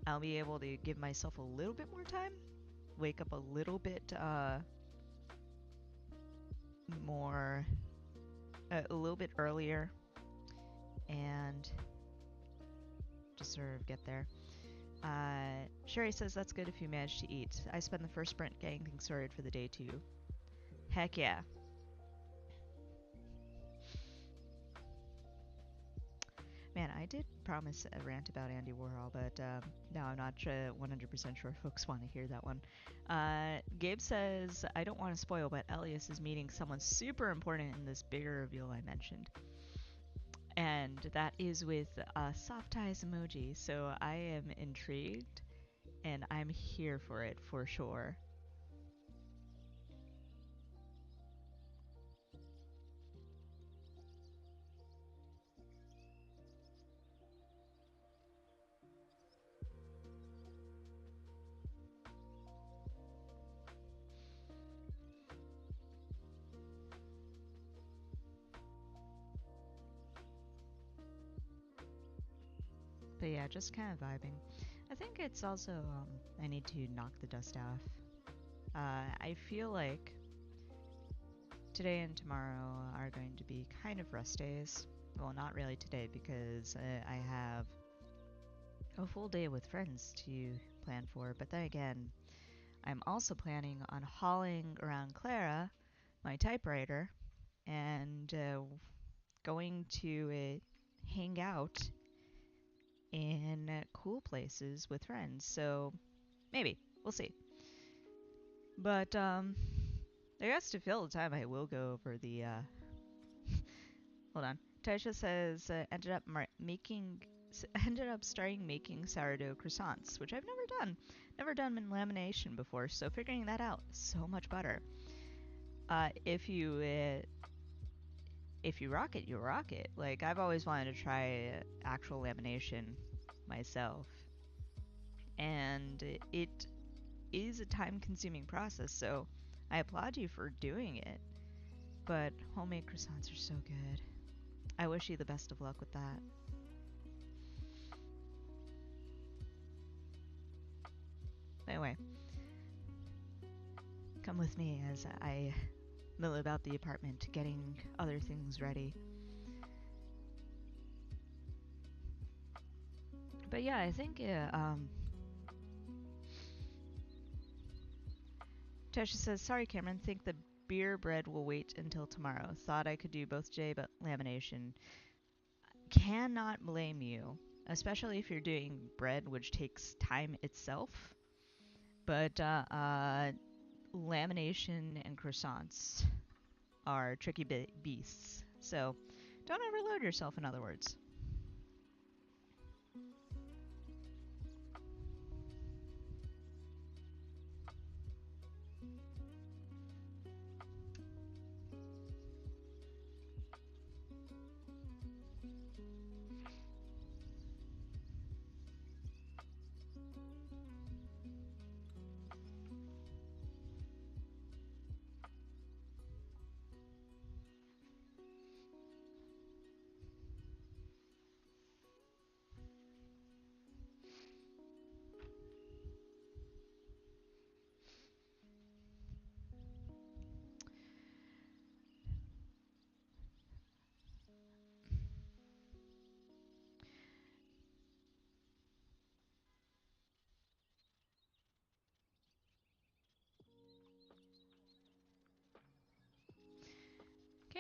I'll be able to give myself a little bit more time, wake up a little bit more, a little bit earlier, and just sort of get there. Sherry says that's good if you manage to eat. I spend the first sprint getting things sorted for the day too. Heck yeah. Man, I did promise a rant about Andy Warhol, but no, I'm not 100% sure folks want to hear that one. Gabe says, I don't want to spoil, but Elias is meeting someone super important in this bigger reveal I mentioned. And that is with soft eyes emoji, so I am intrigued, and I'm here for it for sure. But yeah, just kind of vibing. I think it's also, I need to knock the dust off. I feel like today and tomorrow are going to be kind of rest days. Well, not really today because I have a full day with friends to plan for. But then again, I'm also planning on hauling around Clara, my typewriter, and going to hang out in cool places with friends. So maybe we'll see. But I guess to fill the time, I will go over the. Hold on. Taisha says ended up starting making sourdough croissants, which I've never done. Never done in lamination before, so figuring that out, so much better. If you rock it, you rock it. Like, I've always wanted to try actual lamination myself, and it is a time-consuming process. So I applaud you for doing it. But homemade croissants are so good. I wish you the best of luck with that. Anyway, come with me as I mill about the apartment, getting other things ready. But yeah, I think Tasha says, sorry Cameron, think the beer bread will wait until tomorrow. Thought I could do both today, but lamination. Cannot blame you, especially if you're doing bread, which takes time itself. But lamination and croissants are tricky beasts. So don't overload yourself, in other words.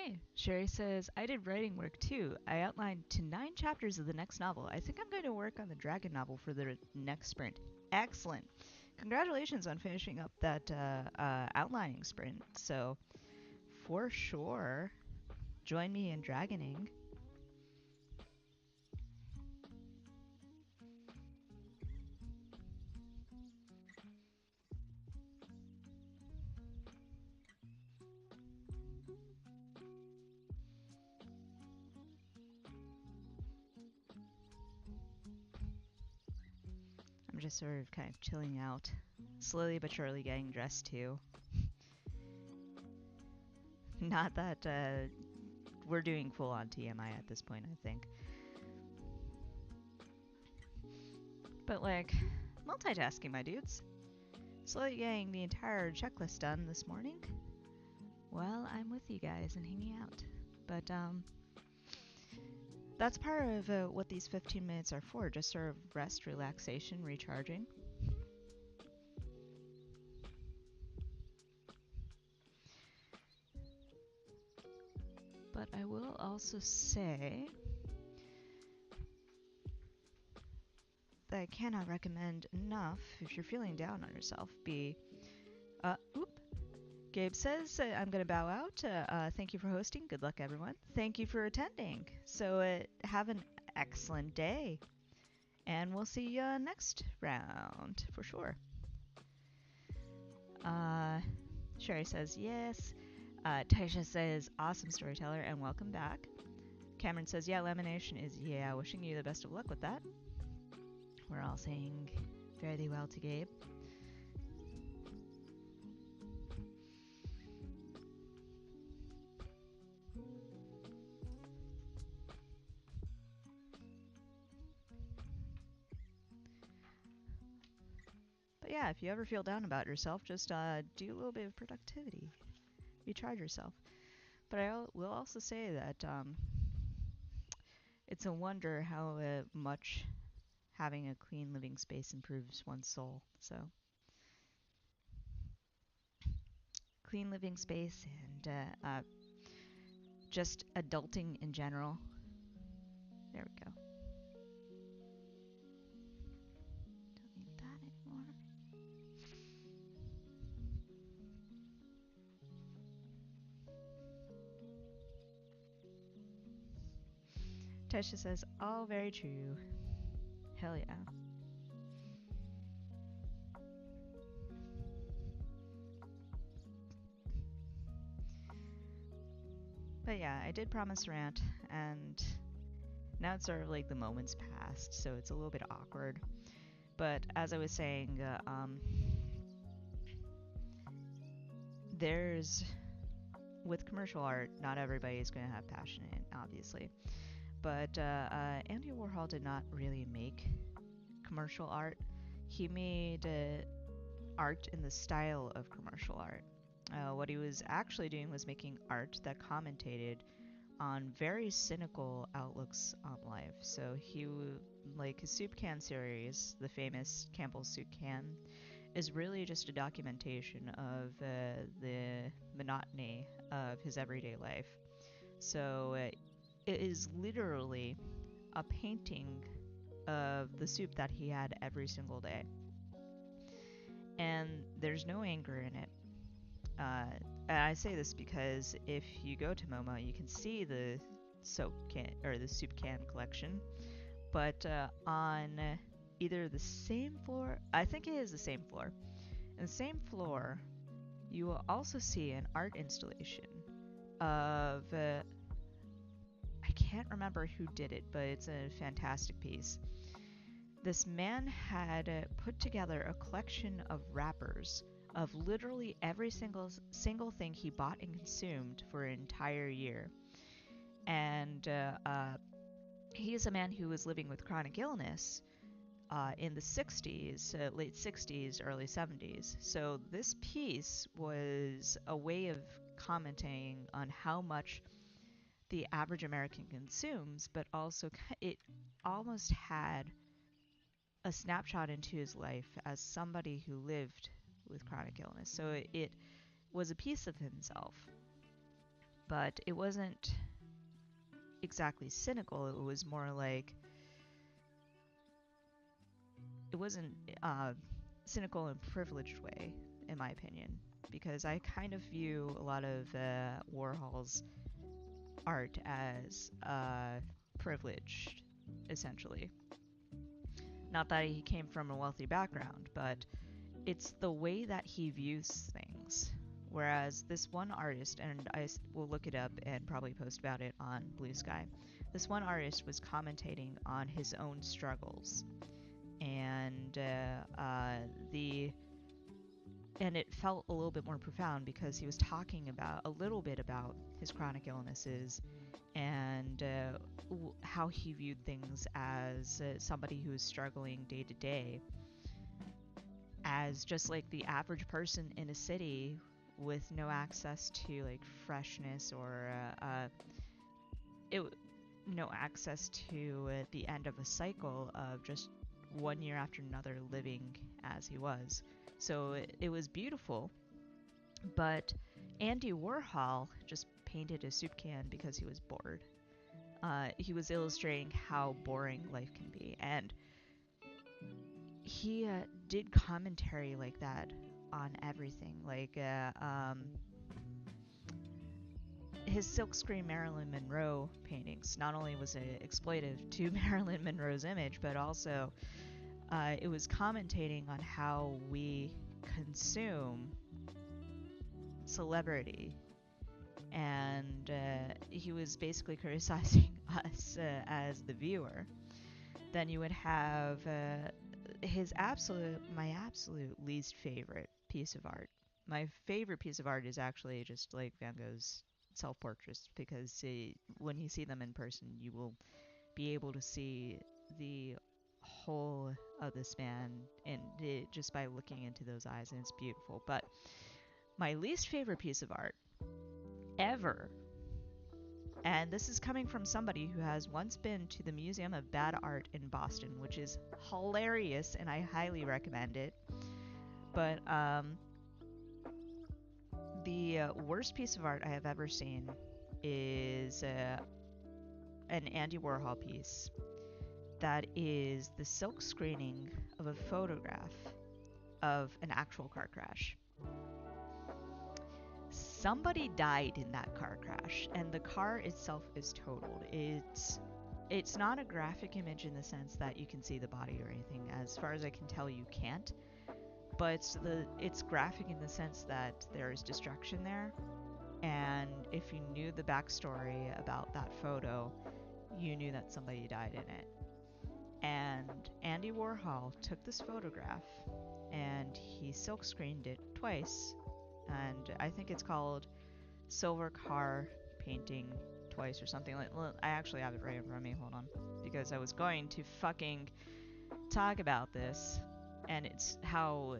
Hey, Sherry says, I did writing work too. I outlined to 9 chapters of the next novel. I think I'm going to work on the dragon novel for the next sprint. Excellent. Congratulations on finishing up that outlining sprint. So, for sure, join me in dragoning. I'm just sort of kind of chilling out, slowly but surely getting dressed too. Not that we're doing full on TMI at this point, I think. But like, multitasking, my dudes. Slowly getting the entire checklist done this morning while I'm with you guys and hanging out. But that's part of what these 15 minutes are for, just sort of rest, relaxation, recharging. But I will also say that I cannot recommend enough, if you're feeling down on yourself, Gabe says, I'm going to bow out. Thank you for hosting. Good luck, everyone. Thank you for attending. So have an excellent day. And we'll see you next round, for sure. Sherry says, yes. Taisha says, awesome storyteller, and welcome back. Cameron says, yeah, lamination is, yeah, wishing you the best of luck with that. We're all saying fairly well to Gabe. But yeah, if you ever feel down about yourself, just do a little bit of productivity. Recharge yourself. But I will also say that it's a wonder how much having a clean living space improves one's soul. So, clean living space and just adulting in general. There we go. Don't need that anymore. Tesha says, all very true. Hell yeah. But yeah, I did promise rant, and now it's sort of like the moment's passed, so it's a little bit awkward. But as I was saying, there's, with commercial art, not everybody is going to have passion in it, obviously. But Andy Warhol did not really make commercial art. He made art in the style of commercial art. What he was actually doing was making art that commentated on very cynical outlooks on life. So like his soup can series, the famous Campbell's soup can, is really just a documentation of the monotony of his everyday life. So it is literally a painting of the soup that he had every single day. And there's no anger in it. And I say this because if you go to MoMA, you can see the soap can or the soup can collection, but on either the same floor, I think it is the same floor. In the same floor, you will also see an art installation of I can't remember who did it, but it's a fantastic piece. This man had put together a collection of wrappers of literally every single thing he bought and consumed for an entire year. And he is a man who was living with chronic illness in the 60s, late 60s, early 70s. So this piece was a way of commenting on how much the average American consumes, but also it almost had a snapshot into his life as somebody who lived with chronic illness. So it was a piece of himself. but it wasn't exactly cynical. It was more like, it wasn't cynical in a privileged way, in my opinion, because I kind of view a lot of Warhol's art as privileged, essentially. Not that he came from a wealthy background, but it's the way that he views things. Whereas this one artist, and I will look it up and probably post about it on Blue Sky, this one artist was commentating on his own struggles, and and it felt a little bit more profound because he was talking about a little bit about his chronic illnesses and how he viewed things as somebody who is struggling day to day, as just like the average person in a city with no access to like freshness or no access to the end of a cycle of just one year after another living as he was. So it was beautiful, but Andy Warhol just painted a soup can because he was bored. He was illustrating how boring life can be, and he did commentary like that on everything. Like his silkscreen Marilyn Monroe paintings, not only was it exploitive to Marilyn Monroe's image, but also it was commentating on how we consume celebrity. And he was basically criticizing us as the viewer. Then you would have my absolute least favorite piece of art. My favorite piece of art is actually just like Van Gogh's self-portraits, because when you see them in person, you will be able to see the whole of this man just by looking into those eyes, and it's beautiful. But my least favorite piece of art ever, and this is coming from somebody who has once been to the Museum of Bad Art in Boston, which is hilarious, and I highly recommend it. But the worst piece of art I have ever seen is an Andy Warhol piece that is the silk screening of a photograph of an actual car crash. Somebody died in that car crash, and the car itself is totaled. It's not a graphic image in the sense that you can see the body or anything. As far as I can tell, you can't. But it's graphic in the sense that there is destruction there, and if you knew the backstory about that photo, you knew that somebody died in it. And Andy Warhol took this photograph and he silk screened it twice, and I think it's called Silver Car Painting Twice or something like. Well, I actually have it right in front of me. Hold on, because I was going to fucking talk about this, and it's how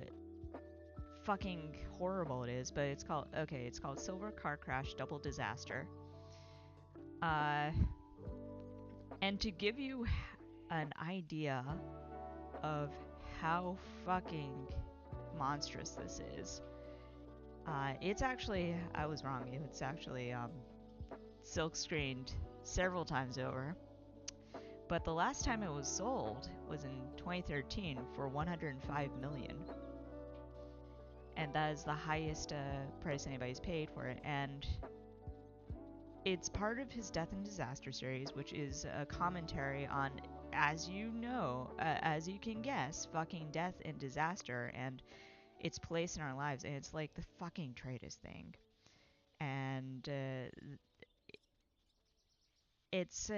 fucking horrible it is. But it's called Silver Car Crash Double Disaster. And to give you an idea of how fucking monstrous this is, it's actually, I was wrong, it's actually silk screened several times over. But the last time it was sold was in 2013 for $105 million. And that is the highest price anybody's paid for it. And it's part of his Death and Disaster series, which is a commentary on, as you know, as you can guess, fucking death and disaster and its place in our lives. And it's like the fucking traitest thing. And it's,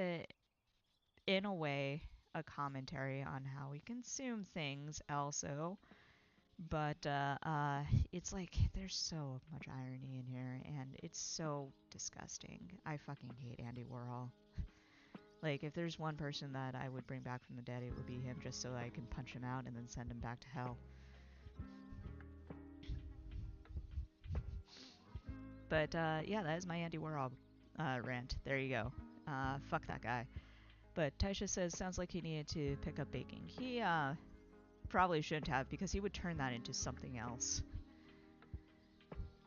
in a way, a commentary on how we consume things also. But it's like there's so much irony in here, and it's so disgusting. I fucking hate Andy Warhol. Like, if there's one person that I would bring back from the dead, it would be him, just so I can punch him out and then send him back to hell. But yeah, that is my Andy Warhol rant. There you go. Fuck that guy. But Taisha says, sounds like he needed to pick up baking. He probably shouldn't have, because he would turn that into something else.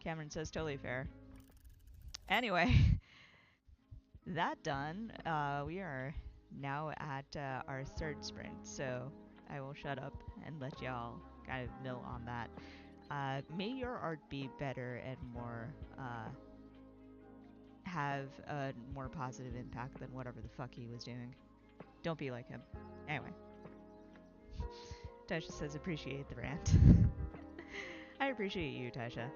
Cameron says, totally fair. Anyway, that done, we are now at our third sprint, so I will shut up and let y'all kind of mill on that. May your art be better and more, have a more positive impact than whatever the fuck he was doing. Don't be like him. Anyway, Tasha says appreciate the rant. I appreciate you, Tasha.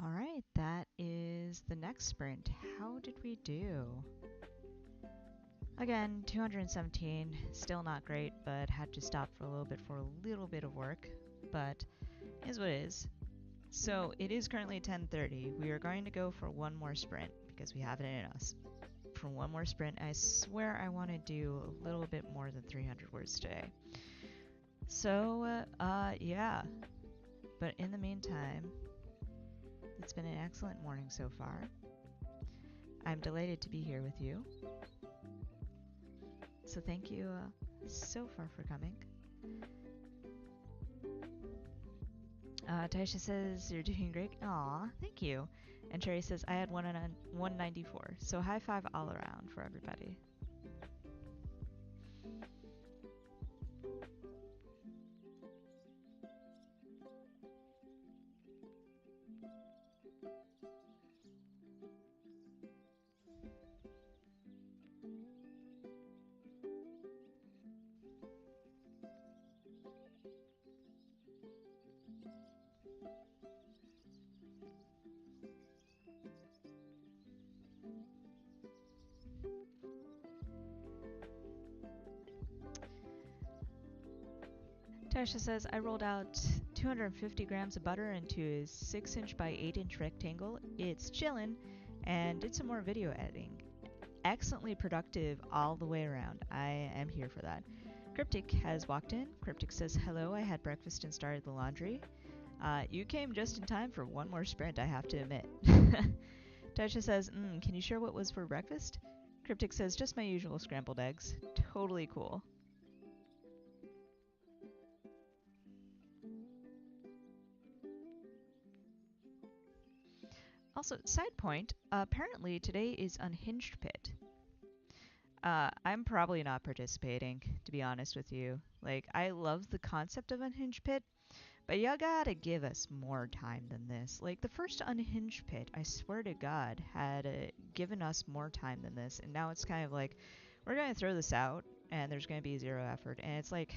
All right, that is the next sprint. How did we do? Again, 217, still not great, but had to stop for a little bit for a little bit of work, but is what it is. So it is currently 10:30. We are going to go for one more sprint because we have it in us. For one more sprint, I swear I want to do a little bit more than 300 words today. So, yeah. But in the meantime, it's been an excellent morning so far. I'm delighted to be here with you. So thank you so far for coming. Taisha says, you're doing great. Aw, thank you. And Cherry says, I had 194. So high five all around for everybody. Tasha says, I rolled out 250 grams of butter into a 6-inch by 8-inch rectangle. It's chillin', and did some more video editing. Excellently productive all the way around. I am here for that. Cryptic has walked in. Cryptic says, hello, I had breakfast and started the laundry. You came just in time for one more sprint, I have to admit. Tasha says, can you share what was for breakfast? Cryptic says, just my usual scrambled eggs. Totally cool. Also, side point, apparently today is Unhinged Pit. I'm probably not participating, to be honest with you. Like, I love the concept of Unhinged Pit, but you gotta give us more time than this. Like, the first Unhinged Pit, I swear to God, had given us more time than this, and now it's kind of like, we're gonna throw this out, and there's gonna be zero effort, and it's like,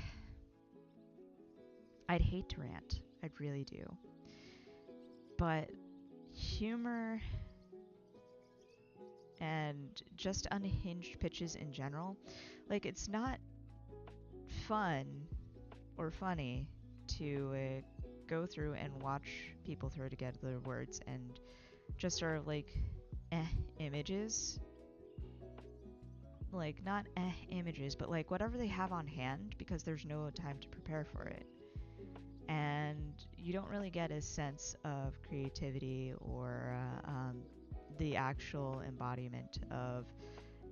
I'd hate to rant. I really do. But humor and just unhinged pitches in general, like, it's not fun or funny to go through and watch people throw together words and just sort of like images, like not images, but like whatever they have on hand, because there's no time to prepare for it, and you don't really get a sense of creativity or the actual embodiment of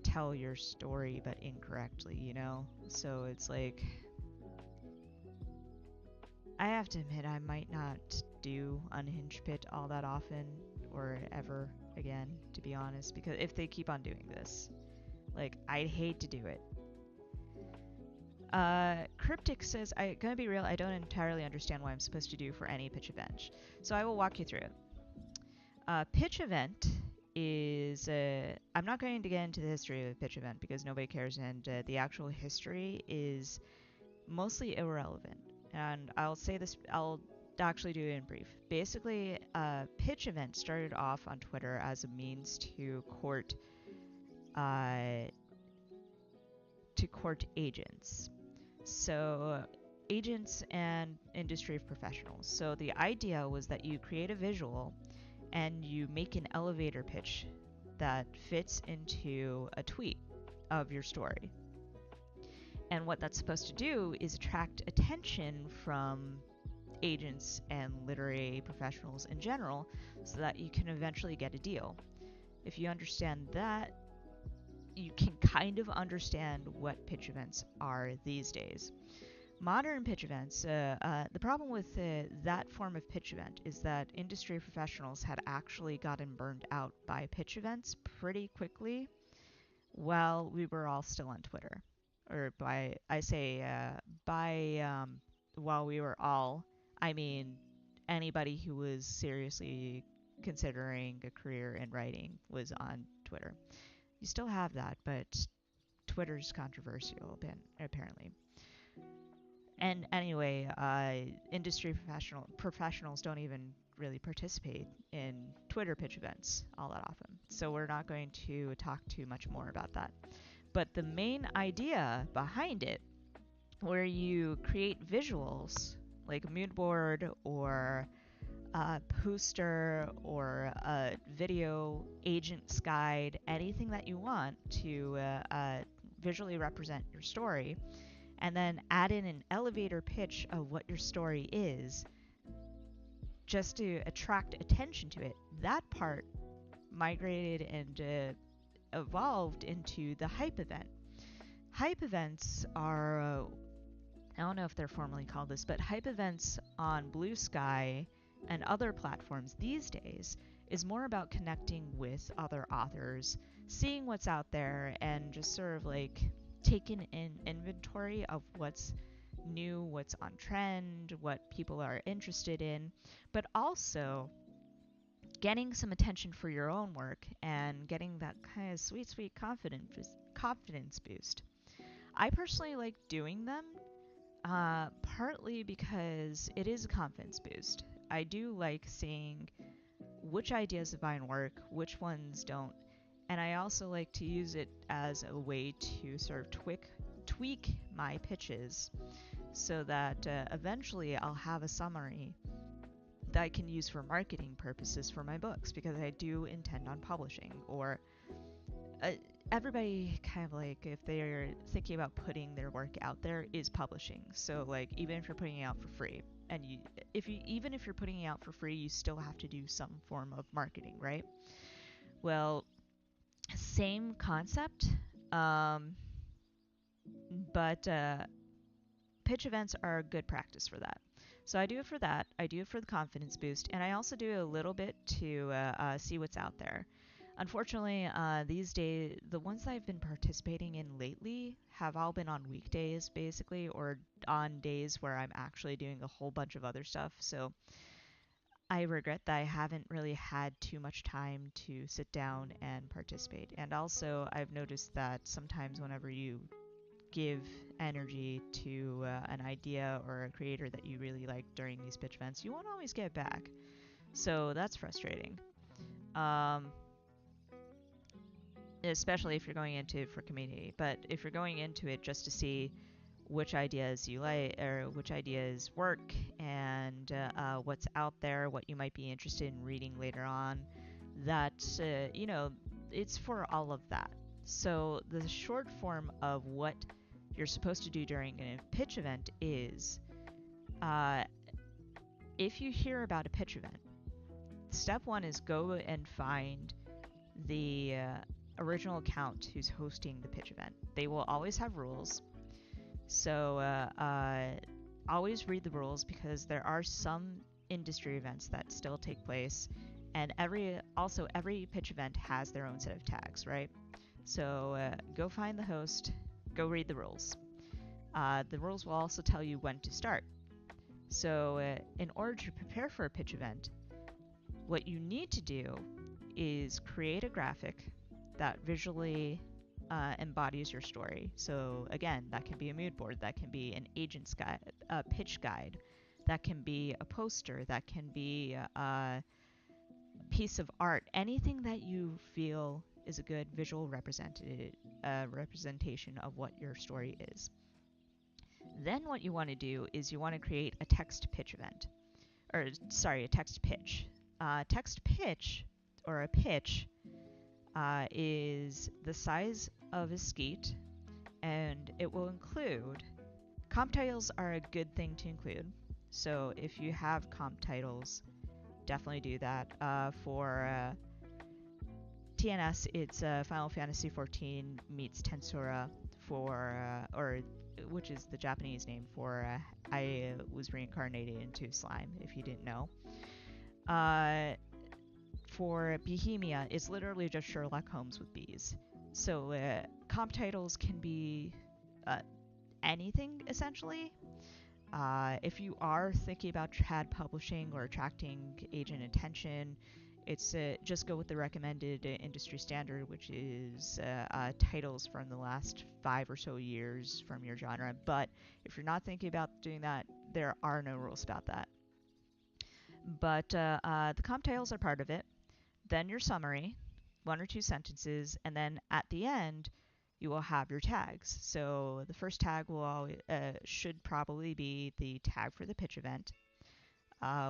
tell your story but incorrectly, you know? So it's like, I have to admit, I might not do Unhinged Pit all that often or ever again, to be honest, because if they keep on doing this, like, I'd hate to do it. Cryptic says, I'm gonna be real, I don't entirely understand what I'm supposed to do for any pitch event. So I will walk you through it. Pitch event is, I'm not going to get into the history of a pitch event because nobody cares, and the actual history is mostly irrelevant. And I'll say this, I'll actually do it in brief. Basically, pitch event started off on Twitter as a means to court agents. So agents and industry professionals. So the idea was that you create a visual and you make an elevator pitch that fits into a tweet of your story. And what that's supposed to do is attract attention from agents and literary professionals in general so that you can eventually get a deal. If you understand that, you can kind of understand what pitch events are these days. Modern pitch events, the problem with that form of pitch event is that industry professionals had actually gotten burned out by pitch events pretty quickly while we were all still on Twitter. or by I say by while we were all, I mean anybody who was seriously considering a career in writing was on Twitter. You still have that, but Twitter's controversial, apparently. And anyway, industry professionals don't even really participate in Twitter pitch events all that often. So we're not going to talk too much more about that. But the main idea behind it, where you create visuals like a mood board or a poster or a video agent's guide, anything that you want to visually represent your story, and then add in an elevator pitch of what your story is just to attract attention to it. That part migrated and evolved into the hype event. Hype events are, I don't know if they're formally called this, but hype events on Blue Sky and other platforms these days is more about connecting with other authors, seeing what's out there, and just sort of like taking in inventory of what's new, what's on trend, what people are interested in, but also getting some attention for your own work and getting that kind of sweet confidence boost. I personally like doing them, partly because it is a confidence boost. I do like seeing which ideas of mine work, which ones don't, and I also like to use it as a way to sort of tweak my pitches so that eventually I'll have a summary that I can use for marketing purposes for my books, because I do intend on publishing. Or everybody kind of like, if they're thinking about putting their work out there, is publishing. So like, even if you're putting it out for free, and even if you're putting it out for free, you still have to do some form of marketing, right? Well, same concept, but pitch events are good practice for that. So I do it for that. I do it for the confidence boost, and I also do it a little bit to see what's out there. Unfortunately, these days, the ones I've been participating in lately have all been on weekdays, basically, or on days where I'm actually doing a whole bunch of other stuff. So I regret that I haven't really had too much time to sit down and participate. And also, I've noticed that sometimes whenever you give energy to an idea or a creator that you really like during these pitch events, you won't always get back. So that's frustrating. Especially if you're going into it for community. But if you're going into it just to see which ideas you like or which ideas work, and what's out there, what you might be interested in reading later on, that, it's for all of that. So the short form of what you're supposed to do during a pitch event is, if you hear about a pitch event, step one is go and find the original account who's hosting the pitch event. They will always have rules. So always read the rules, because there are some industry events that still take place, and every pitch event has their own set of tags, right? So go find the host, go read the rules. The rules will also tell you when to start. So in order to prepare for a pitch event, what you need to do is create a graphic that visually embodies your story. So again, that can be a mood board, that can be an agent's guide, a pitch guide, that can be a poster, that can be a piece of art, anything that you feel is a good visual representation of what your story is. Then what you want to do is you want to create a text pitch event, or sorry, a text pitch. Text pitch, or a pitch, is the size of a skeet, and it will include comp titles. Are a good thing to include. So if you have comp titles, definitely do that. For TNS, it's Final Fantasy XIV meets Tensura, which is the Japanese name for I was reincarnated into slime, if you didn't know. For Bohemia, it's literally just Sherlock Holmes with bees. So comp titles can be anything essentially. If you are thinking about trad publishing or attracting agent attention, it's just go with the recommended industry standard, which is titles from the last 5 or so years from your genre. But if you're not thinking about doing that, there are no rules about that. But the comp titles are part of it. Then your summary, 1 or 2 sentences, and then at the end, you will have your tags. So the first tag will always, should probably be the tag for the pitch event.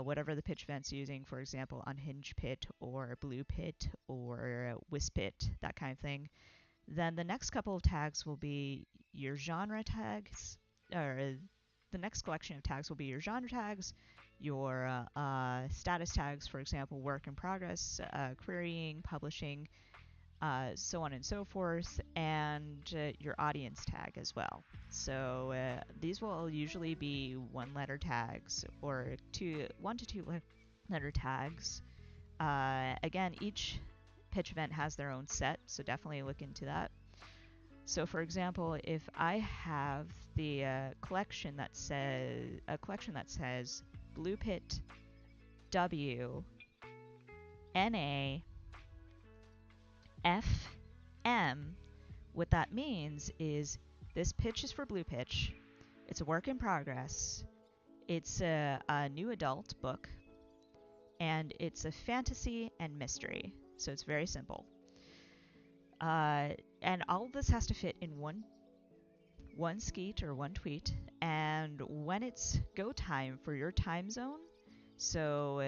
Whatever the pitch event's using, for example, Unhinged Pit or Blue Pit or Wisp Pit, that kind of thing. Then the next couple of tags will be your genre tags, or the next collection of tags will be your genre tags, your status tags, for example, work in progress, querying, publishing, so on and so forth, and your audience tag as well. So these will usually be 1-letter tags or 1 to 2 letter tags. Again, each pitch event has their own set, so definitely look into that. So, for example, if I have the collection that says Blue Pit W NA FM, what that means is this pitch is for Blue Pitch. It's a work in progress. It's a new adult book, and it's a fantasy and mystery. So it's very simple. And all of this has to fit in one skeet or one tweet. And when it's go time for your time zone, so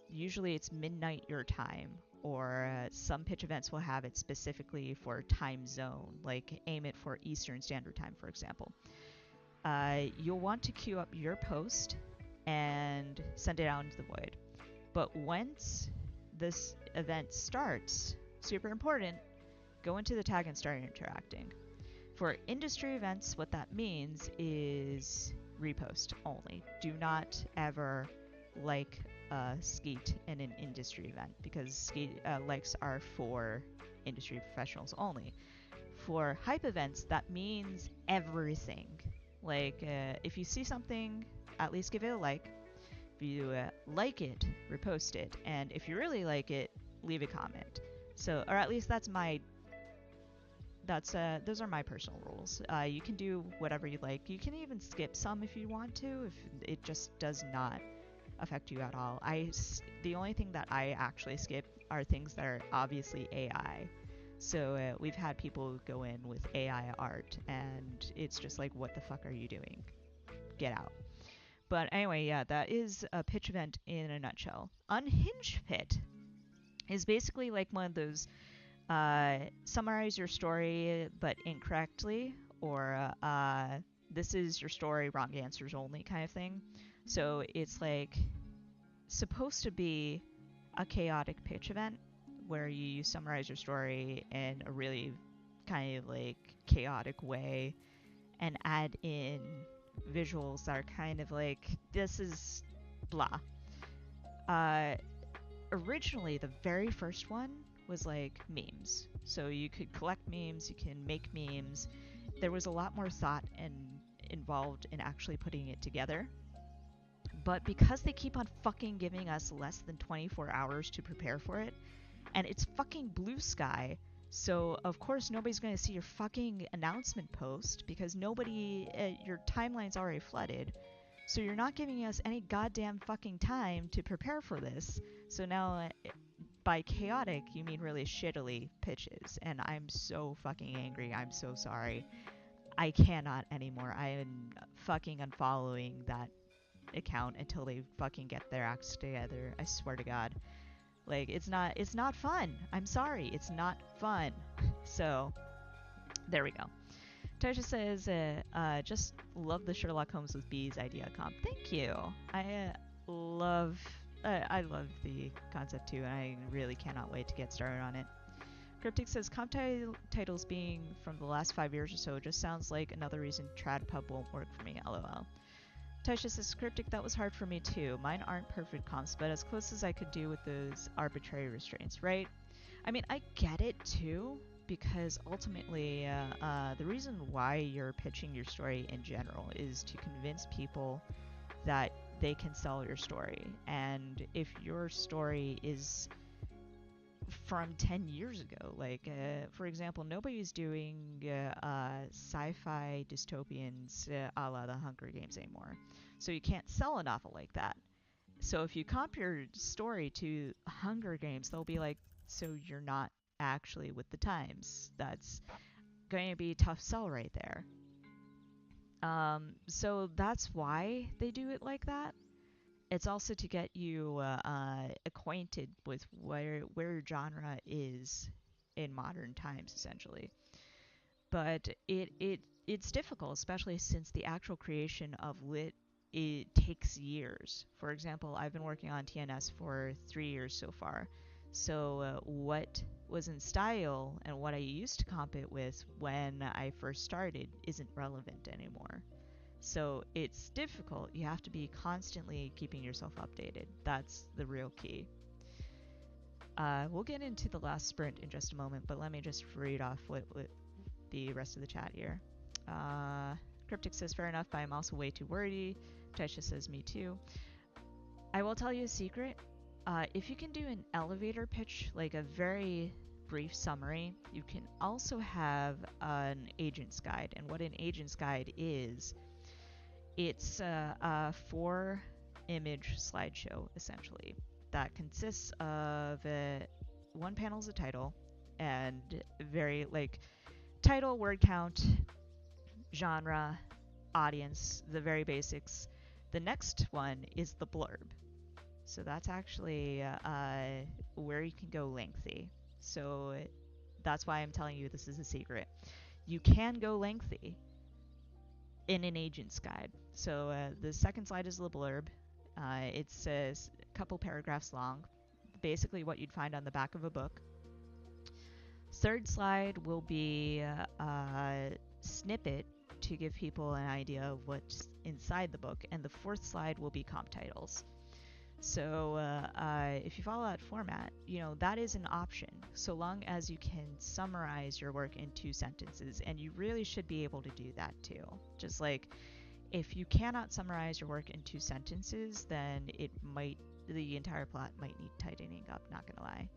usually it's midnight your time, or some pitch events will have it specifically for time zone, like aim it for Eastern Standard Time, for example. You'll want to queue up your post and send it out into the void. But once this event starts, super important, go into the tag and start interacting. For industry events, what that means is repost only. Do not ever like skeet in an industry event, because skeet likes are for industry professionals only. For hype events, that means everything. Like if you see something, at least give it a like. If you like it, repost it, and if you really like it, leave a comment. So, or at least those are my personal rules. You can do whatever you like. You can even skip some if you want to, if it just does not affect you at all. The only thing that I actually skip are things that are obviously AI. So we've had people go in with AI art, and it's just like, what the fuck are you doing? Get out. But anyway, yeah, that is a pitch event in a nutshell. Unhinged Pit is basically like one of those summarize your story but incorrectly, or this is your story, wrong answers only kind of thing. So it's like supposed to be a chaotic pitch event where you summarize your story in a really kind of like chaotic way and add in visuals that are kind of like, this is blah. Originally, the very first one was like memes. So you could collect memes, you can make memes. There was a lot more thought and involved in actually putting it together. But because they keep on fucking giving us less than 24 hours to prepare for it, and it's fucking blue sky, so of course nobody's going to see your fucking announcement post because your timeline's already flooded. So you're not giving us any goddamn fucking time to prepare for this. So now, by chaotic, you mean really shittily pitches, and I'm so fucking angry. I'm so sorry. I cannot anymore. I am fucking unfollowing that account until they fucking get their acts together. I swear to God. Like, it's not fun. I'm sorry. It's not fun. So, there we go. Tasha says, just love the Sherlock Holmes with Bees idea comp. Thank you. I love the concept too, and I really cannot wait to get started on it. Cryptic says, comp titles being from the last 5 years or so just sounds like another reason trad pub won't work for me, lol. Tasha says, Cryptic, that was hard for me too. Mine aren't perfect comps, but as close as I could do with those arbitrary restraints, right? I mean, I get it too, because ultimately, the reason why you're pitching your story in general is to convince people that they can sell your story. And if your story is from 10 years ago, like, for example, nobody's doing sci-fi dystopians a la the Hunger Games anymore. So you can't sell a novel like that. So if you comp your story to Hunger Games, they'll be like, so you're not actually with the times. That's going to be a tough sell right there. So that's why they do it like that. It's also to get you acquainted with where genre is in modern times, essentially. But it's difficult, especially since the actual creation of lit it takes years. For example, I've been working on TNS for 3 years so far. So what was in style and what I used to comp it with when I first started isn't relevant anymore. So it's difficult. You have to be constantly keeping yourself updated. That's the real key. We'll get into the last sprint in just a moment, but let me just read off what the rest of the chat here. Cryptic says, fair enough, but I'm also way too wordy. Taisha says, me too. I will tell you a secret. If you can do an elevator pitch, like a very brief summary, you can also have an agent's guide. And what an agent's guide is, it's a 4-image slideshow, essentially, that consists of one panel is a title, and very, like, title, word count, genre, audience, the very basics. The next one is the blurb. So that's actually where you can go lengthy. So that's why I'm telling you this is a secret. You can go lengthy in an agent's guide. So the second slide is the blurb. It's a couple paragraphs long, basically what you'd find on the back of a book. Third slide will be a snippet to give people an idea of what's inside the book, and the fourth slide will be comp titles. So if you follow that format, that is an option, so long as you can summarize your work in 2 sentences, and you really should be able to do that too. Just like, if you cannot summarize your work in 2 sentences, then the entire plot might need tightening up, not gonna lie.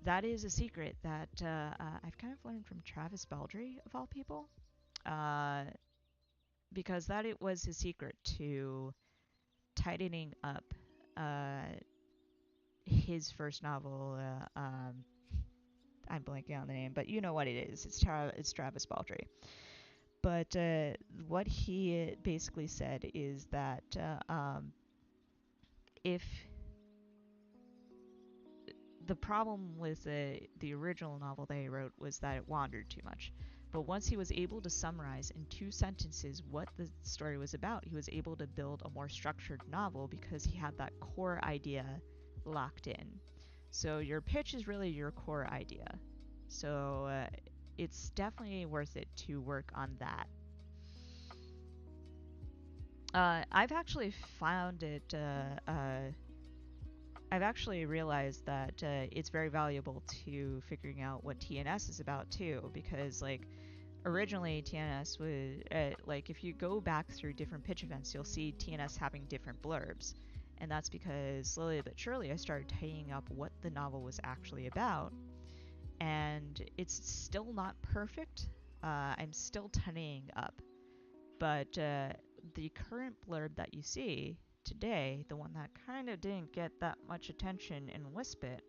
That is a secret that I've kind of learned from Travis Baldry, of all people, because that it was his secret to tightening up his first novel. I'm blanking on the name, but you know what it is. It's Travis Baldry. But what he basically said is that if the problem with the original novel that he wrote was that it wandered too much. But once he was able to summarize in 2 sentences what the story was about, he was able to build a more structured novel because he had that core idea locked in. So your pitch is really your core idea. So it's definitely worth it to work on that. I've actually found it I've actually realized that it's very valuable to figuring out what TNS is about too, because like originally TNS was like, if you go back through different pitch events, you'll see TNS having different blurbs, and that's because slowly but surely I started tying up what the novel was actually about, and it's still not perfect. I'm still tidying up, but the current blurb that you see today, the one that kind of didn't get that much attention in Wispit,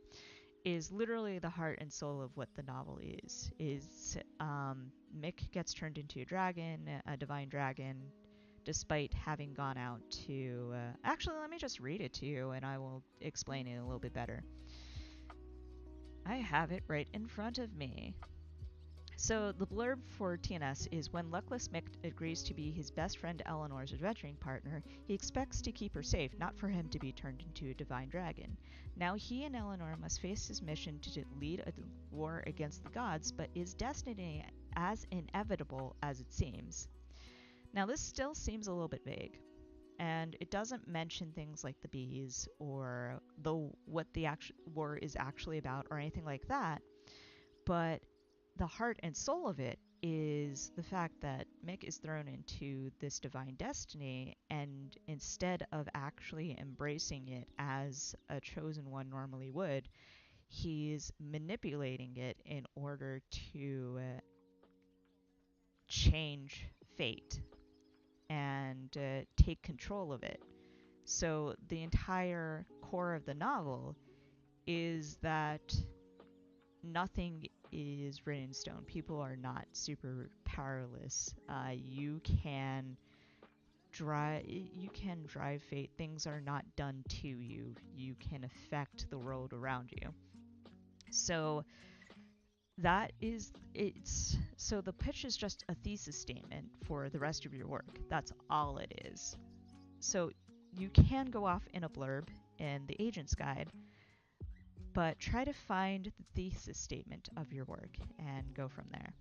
is literally the heart and soul of what the novel is. Mick gets turned into a dragon, a divine dragon, despite having gone out to... actually, let me just read it to you and I will explain it a little bit better. I have it right in front of me. So the blurb for TNS is, when luckless Mick agrees to be his best friend Eleanor's adventuring partner, he expects to keep her safe, not for him to be turned into a divine dragon. Now he and Eleanor must face his mission to lead a war against the gods, but is destiny as inevitable as it seems. Now this still seems a little bit vague, and it doesn't mention things like the bees or what the war is actually about or anything like that. But the heart and soul of it is the fact that Mick is thrown into this divine destiny, and instead of actually embracing it as a chosen one normally would, he's manipulating it in order to change fate and take control of it. So the entire core of the novel is that nothing is written in stone. People are not super powerless. You can drive fate. Things are not done to you. You can affect the world around you. So so the pitch is just a thesis statement for the rest of your work. That's all it is. So you can go off in a blurb in the agent's guide, but try to find the thesis statement of your work and go from there.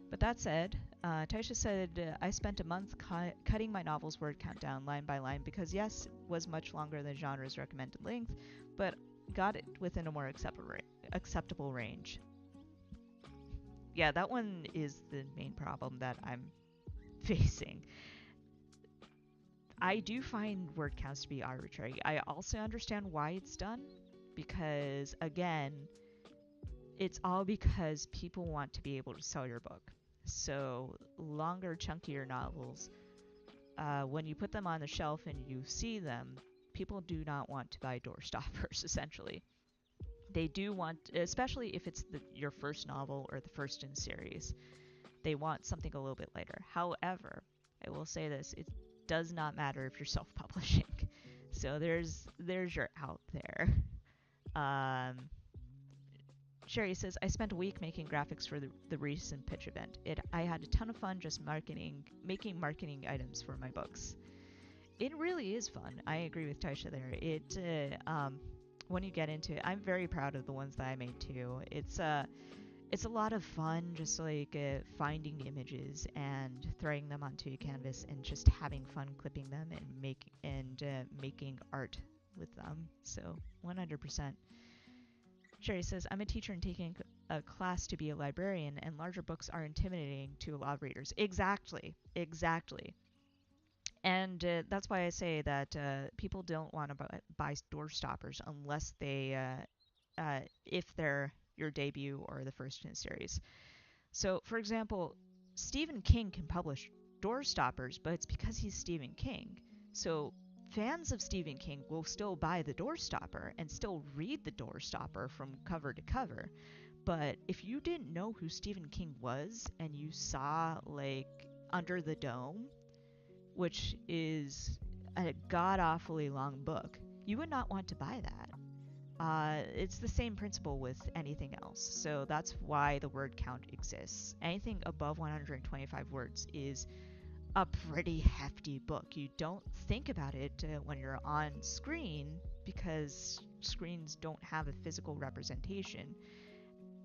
But that said, Taisha said, I spent a month cutting my novel's word count down line by line because, yes, it was much longer than genre's recommended length, but got it within a more acceptable range. Yeah, that one is the main problem that I'm facing. I do find word counts to be arbitrary. I also understand why it's done, because, again, it's all because people want to be able to sell your book. So longer, chunkier novels, when you put them on the shelf and you see them, people do not want to buy door stoppers, essentially. They do want, especially if it's your first novel or the first in series, they want something a little bit lighter. However, I will say this, it does not matter if you're self-publishing. So there's your out there. Sherry says, I spent a week making graphics for the recent pitch event. I had a ton of fun just making marketing items for my books. It really is fun. I agree with Taisha there. When you get into it, I'm very proud of the ones that I made too. It's a lot of fun, just like finding images and throwing them onto a canvas and just having fun clipping them and making art with them. So 100%. Sherry says, I'm a teacher and taking a class to be a librarian, and larger books are intimidating to a lot of readers. Exactly. And that's why I say that people don't want to buy door stoppers unless if they're your debut or the first in a series. So, for example, Stephen King can publish door stoppers, but it's because he's Stephen King. So fans of Stephen King will still buy the doorstopper and still read the doorstopper from cover to cover. But if you didn't know who Stephen King was and you saw, like, Under the Dome, which is a god-awfully long book, you would not want to buy that. It's the same principle with anything else. So that's why the word count exists. Anything above 125 words is a pretty hefty book. You don't think about it when you're on screen because screens don't have a physical representation.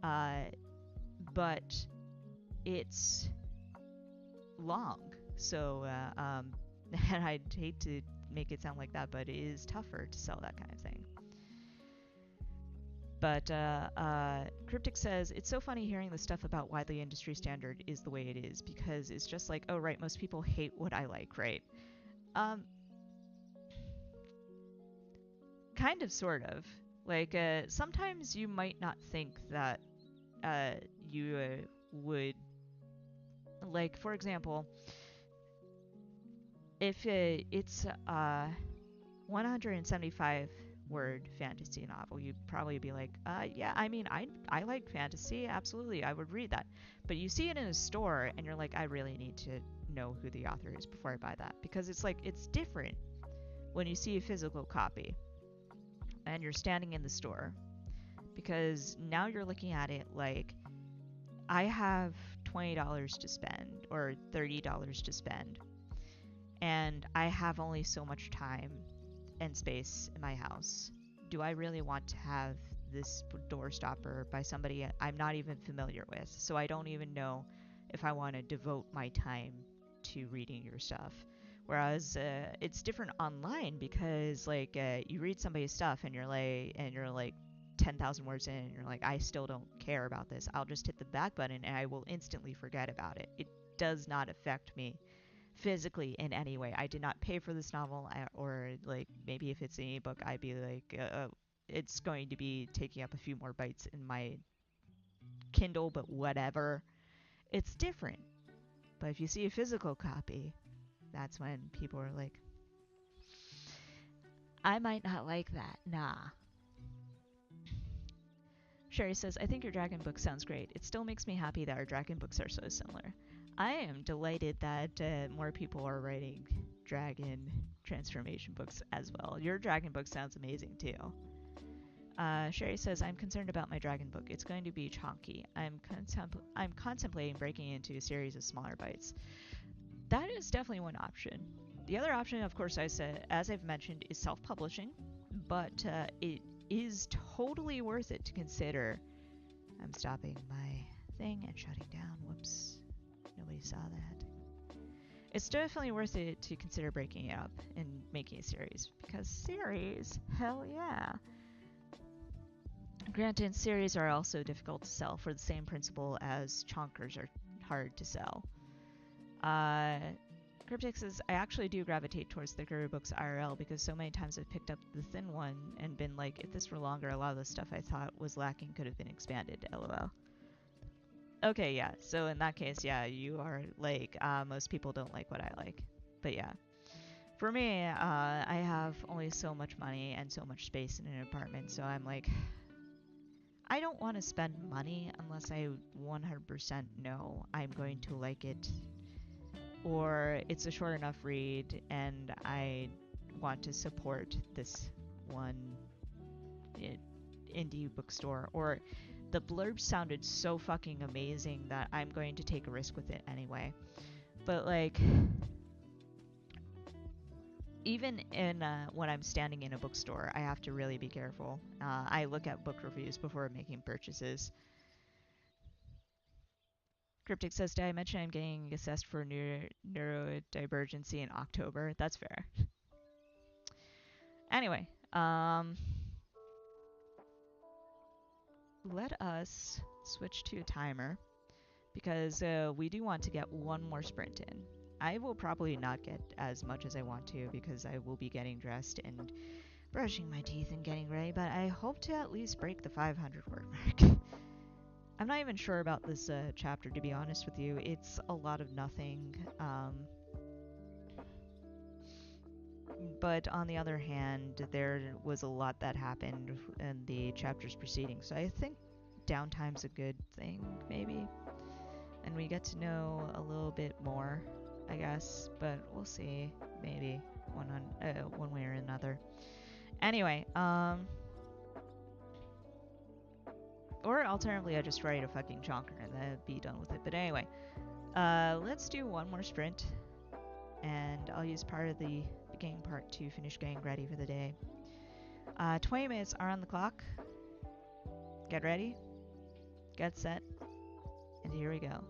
But it's long. So, and I'd hate to make it sound like that, but it is tougher to sell that kind of thing. But Cryptic says, it's so funny hearing the stuff about why the industry standard is the way it is, because it's just like, oh, right, most people hate what I like, right? Kind of, sort of. Like, sometimes you might not think that you would... Like, for example, if it's 175 word fantasy novel, you'd probably be like, yeah, I mean, I like fantasy, absolutely, I would read that. But you see it in a store and you're like, I really need to know who the author is before I buy that, because it's like, it's different when you see a physical copy and you're standing in the store, because now you're looking at it like, I have $20 to spend or $30 to spend, and I have only so much time and space in my house. Do I really want to have this door stopper by somebody I'm not even familiar with? So I don't even know if I want to devote my time to reading your stuff. Whereas it's different online, because like you read somebody's stuff and you're like, 10,000 words in and you're like, I still don't care about this, I'll just hit the back button and I will instantly forget about it. It does not affect me physically in any way. I did not pay for this novel, or like maybe if it's an ebook, I'd be like, it's going to be taking up a few more bytes in my Kindle, but whatever. It's different. But if you see a physical copy, that's when people are like, I might not like that. Nah. Sherry says, I think your dragon book sounds great. It still makes me happy that our dragon books are so similar. I am delighted that more people are writing dragon transformation books as well. Your dragon book sounds amazing too. Sherry says, I'm concerned about my dragon book. It's going to be chonky. I'm contemplating breaking it into a series of smaller bites. That is definitely one option. The other option, of course, I said, as I've mentioned, is self-publishing, but it is totally worth it to consider. I'm stopping my thing and shutting down. Whoops. Nobody saw that. It's definitely worth it to consider breaking it up and making a series, because series, hell yeah. Granted, series are also difficult to sell for the same principle as chonkers are hard to sell. Cryptic says, I actually do gravitate towards thicker books IRL because so many times I've picked up the thin one and been like, if this were longer, a lot of the stuff I thought was lacking could have been expanded, lol. Okay, yeah, so in that case, yeah, you are like, most people don't like what I like. But yeah. For me, I have only so much money and so much space in an apartment, so I'm like, I don't want to spend money unless I 100% know I'm going to like it, or it's a short enough read and I want to support this one indie bookstore, or the blurb sounded so fucking amazing that I'm going to take a risk with it anyway. But like, even in when I'm standing in a bookstore, I have to really be careful. I look at book reviews before making purchases. Cryptic says, did I mention I'm getting assessed for neurodivergency in October? That's fair. Anyway, let us switch to a timer, because we do want to get one more sprint in. I will probably not get as much as I want to because I will be getting dressed and brushing my teeth and getting ready, but I hope to at least break the 500 word mark. I'm not even sure about this chapter, to be honest with you. It's a lot of nothing. But on the other hand, there was a lot that happened in the chapters preceding, so I think downtime's a good thing, maybe. And we get to know a little bit more, I guess, but we'll see, maybe, one way or another. Anyway, or alternatively, I just write a fucking chonker and then be done with it. But anyway, let's do one more sprint, and I'll use part of the beginning part to finish getting ready for the day. 20 minutes are on the clock. Get ready, get set, and here we go.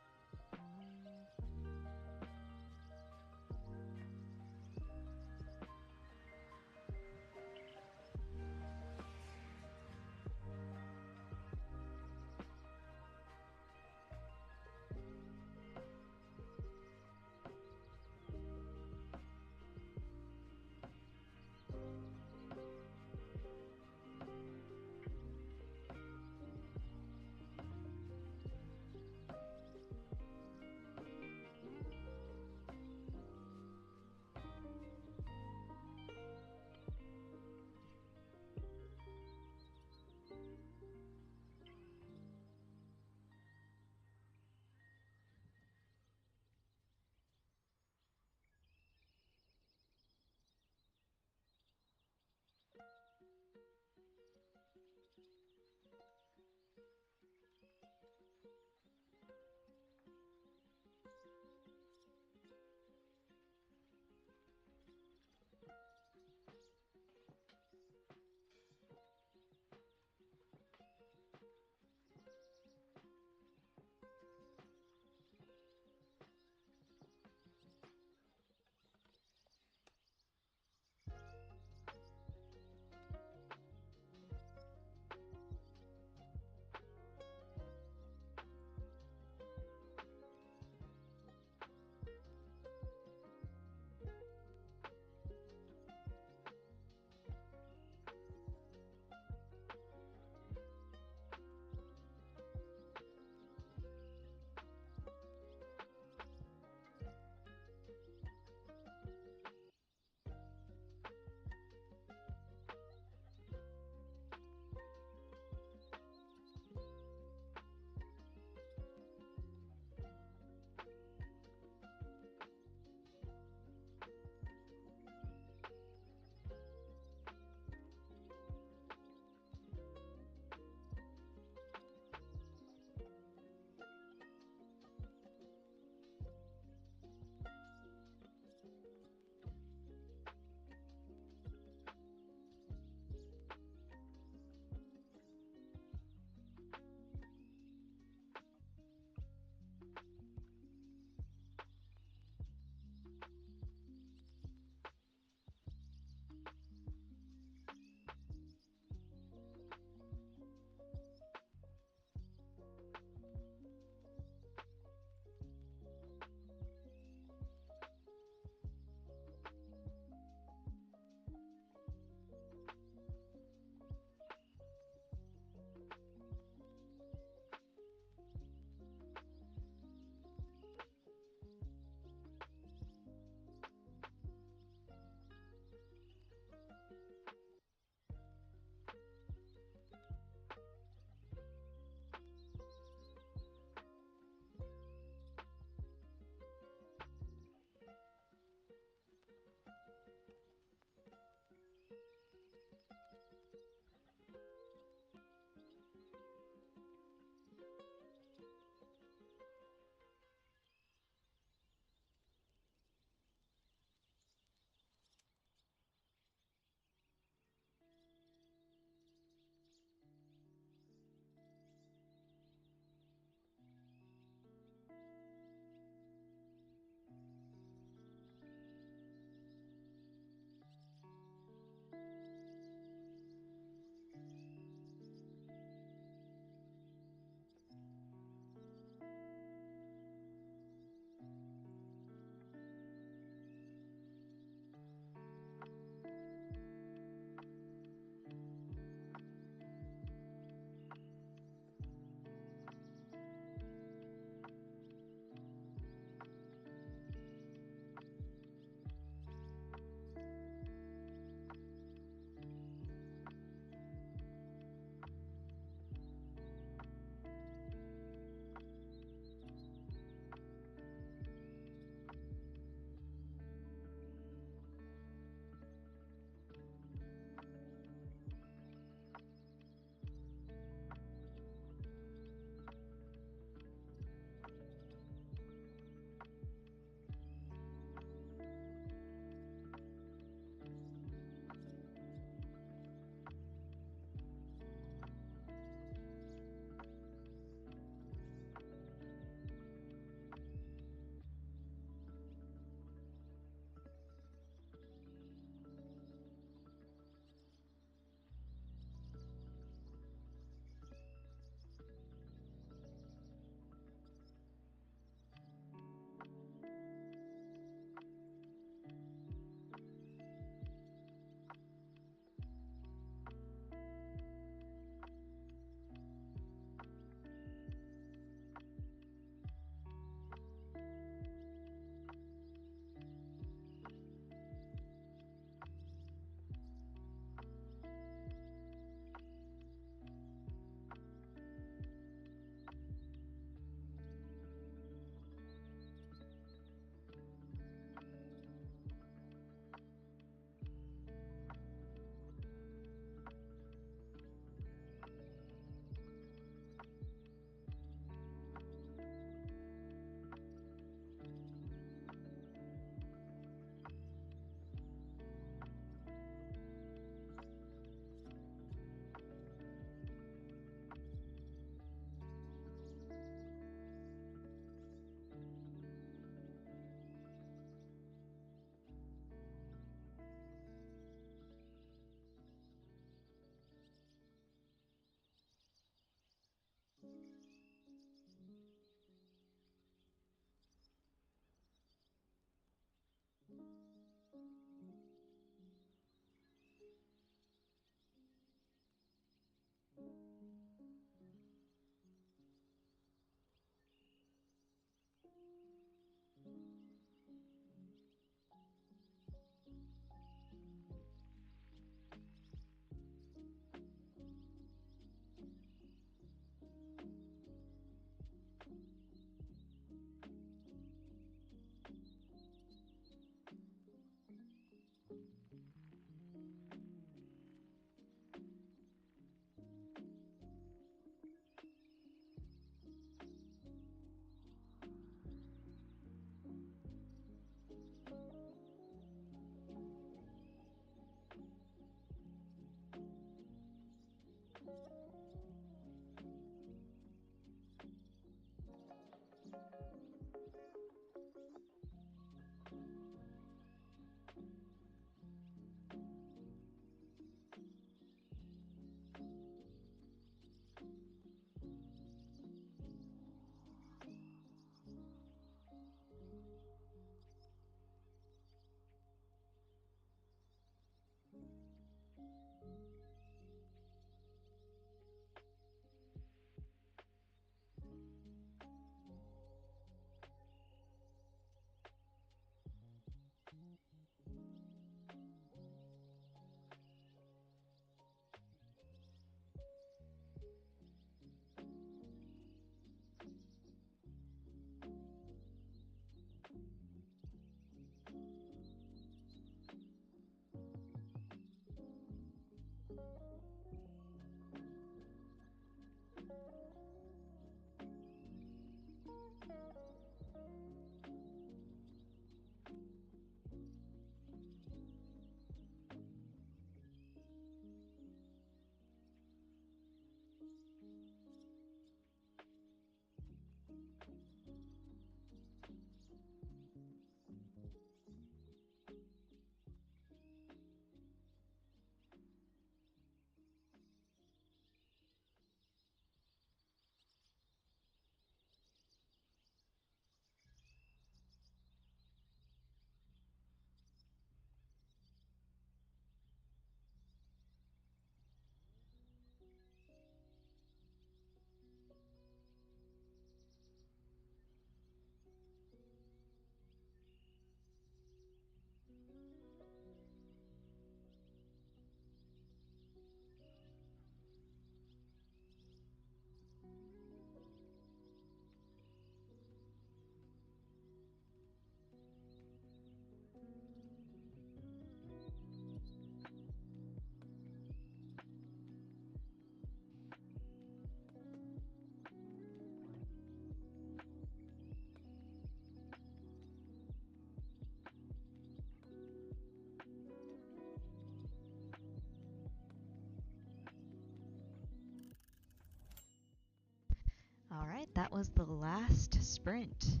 that was the last sprint.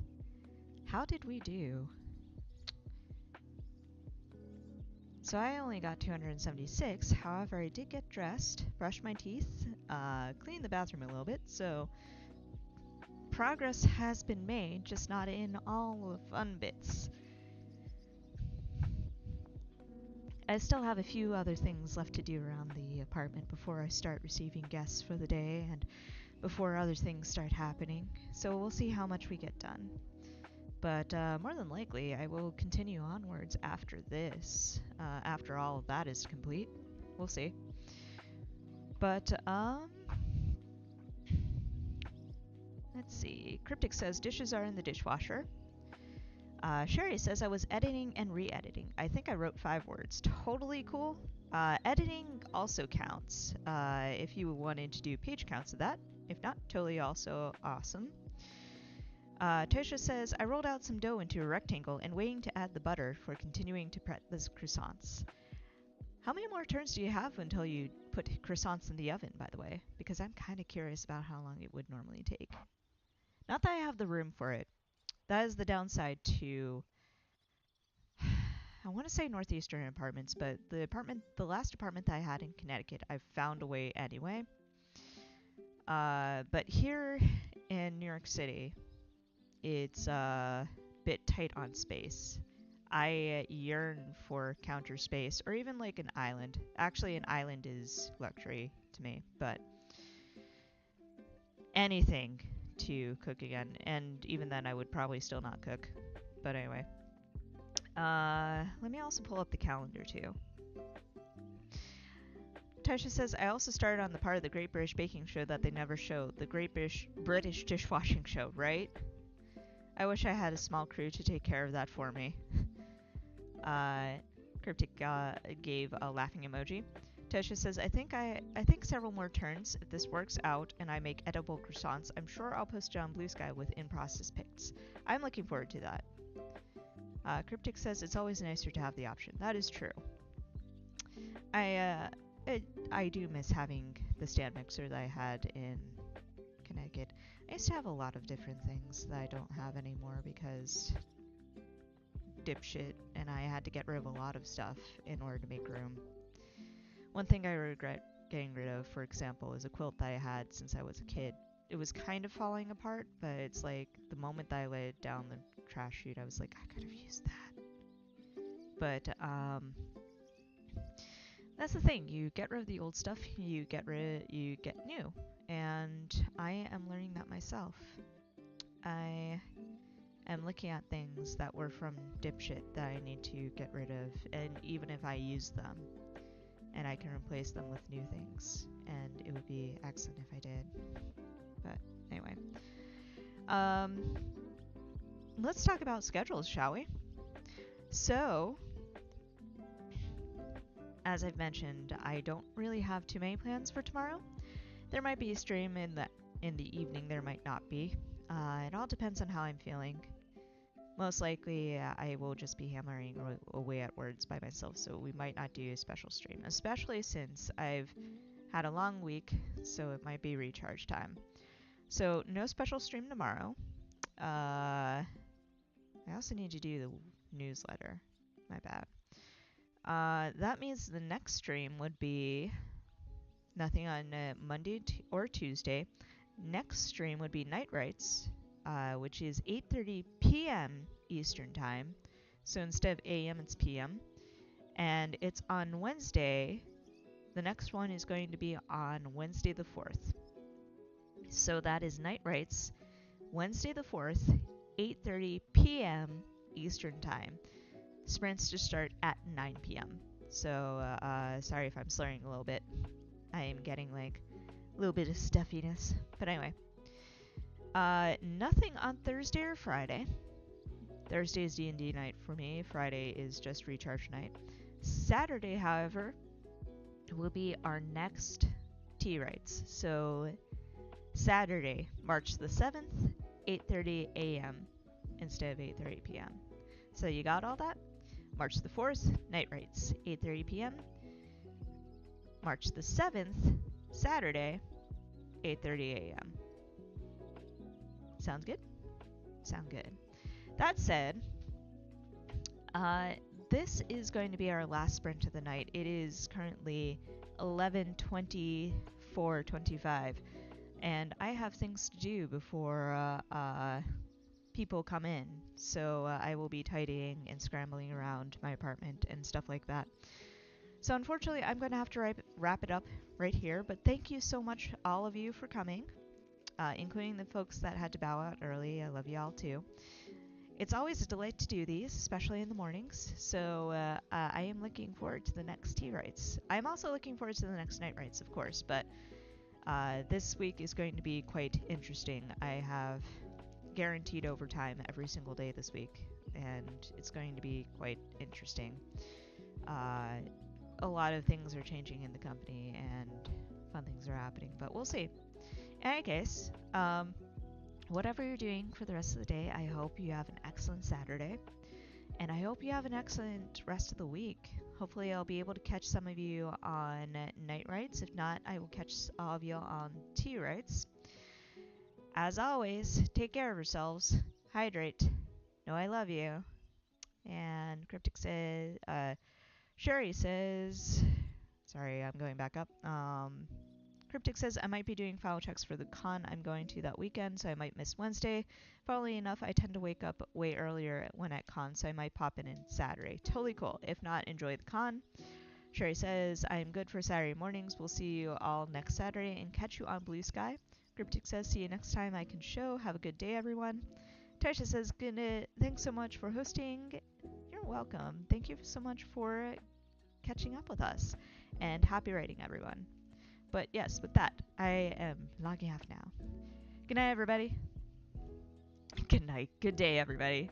How did we do? So I only got 276. However, I did get dressed, brushed my teeth, cleaned the bathroom a little bit, so progress has been made, just not in all the fun bits. I still have a few other things left to do around the apartment before I start receiving guests for the day and before other things start happening, so we'll see how much we get done. But more than likely, I will continue onwards after this, after all of that is complete. We'll see. But, let's see. Cryptic says dishes are in the dishwasher. Sherry says I was editing and re-editing. I think I wrote 5 words. Totally cool. Editing also counts if you wanted to do page counts of that. If not, totally also awesome. Tosha says, I rolled out some dough into a rectangle and waiting to add the butter for continuing to prep the croissants. How many more turns do you have until you put croissants in the oven, by the way? Because I'm kind of curious about how long it would normally take. Not that I have the room for it. That is the downside to, I want to say Northeastern apartments, but the last apartment that I had in Connecticut, I found a way anyway. But here in New York City, it's a bit tight on space. I yearn for counter space or even like an island. Actually, an island is luxury to me, but anything to cook again. And even then, I would probably still not cook. But anyway. Let me also pull up the calendar too. Tasha says, I also started on the part of the Great British Baking Show that they never show. The Great British Dishwashing Show, right? I wish I had a small crew to take care of that for me. Cryptic gave a laughing emoji. Tasha says, I think several more turns. If this works out and I make edible croissants, I'm sure I'll post it on Blue Sky with in-process pics. I'm looking forward to that. Cryptic says, it's always nicer to have the option. That is true. I do miss having the stand mixer that I had in Connecticut. I used to have a lot of different things that I don't have anymore because dipshit, and I had to get rid of a lot of stuff in order to make room. One thing I regret getting rid of, for example, is a quilt that I had since I was a kid. It was kind of falling apart, but it's like the moment that I laid it down the trash chute, I was like, I could have used that. But that's the thing. You get rid of the old stuff, you get new, and I am learning that myself. I am looking at things that were from dipshit that I need to get rid of, and even if I use them, and I can replace them with new things, and it would be excellent if I did. But anyway, let's talk about schedules, shall we? So, as I've mentioned, I don't really have too many plans for tomorrow. There might be a stream in the evening, there might not be. It all depends on how I'm feeling. Most likely, I will just be hammering away at words by myself, so we might not do a special stream, especially since I've had a long week, so it might be recharge time. So, no special stream tomorrow. I also need to do the newsletter. My bad. That means the next stream would be nothing on Monday or Tuesday. Next stream would be Night Rights, which is 8:30 p.m. Eastern Time. So instead of a.m., it's p.m. And it's on Wednesday. The next one is going to be on Wednesday the 4th. So that is Night Rights, Wednesday the 4th, 8:30 p.m. Eastern Time. Sprints to start at 9 p.m. So, sorry if I'm slurring a little bit. I am getting like a little bit of stuffiness. But anyway. Nothing on Thursday or Friday. Thursday is D&D night for me. Friday is just recharge night. Saturday, however, will be our next tea rights. So, Saturday, March the 7th, 8:30 a.m. instead of 8:30 p.m. So you got all that? March the 4th, night rights, 8:30 p.m. March the 7th, Saturday, 8:30 a.m. Sounds good? Sound good. That said, uh, this is going to be our last sprint of the night. It is currently 11:24:25, and I have things to do before people come in. So I will be tidying and scrambling around my apartment and stuff like that. So unfortunately, I'm going to have to wrap it up right here. But thank you so much, all of you, for coming, including the folks that had to bow out early. I love you all too. It's always a delight to do these, especially in the mornings. So I am looking forward to the next tea rights. I'm also looking forward to the next night rights, of course. But this week is going to be quite interesting. I have guaranteed overtime every single day this week, and it's going to be quite interesting. A lot of things are changing in the company, and fun things are happening, but we'll see. In any case, whatever you're doing for the rest of the day, I hope you have an excellent Saturday, and I hope you have an excellent rest of the week. Hopefully, I'll be able to catch some of you on night rights. If not, I will catch all of you on tea rights. As always, take care of yourselves. Hydrate. Know I love you. And Cryptic says, Sherry says, sorry, I'm going back up. Cryptic says, I might be doing file checks for the con I'm going to that weekend, so I might miss Wednesday. Funnily enough, I tend to wake up way earlier when at con, so I might pop in Saturday. Totally cool. If not, enjoy the con. Sherry says, I'm good for Saturday mornings. We'll see you all next Saturday and catch you on Blue Sky. Cryptic says, see you next time I can show. Have a good day, everyone. Tarsha says, thanks so much for hosting. You're welcome. Thank you so much for catching up with us. And happy writing, everyone. But yes, with that, I am logging off now. Good night, everybody. Good night. Good day, everybody.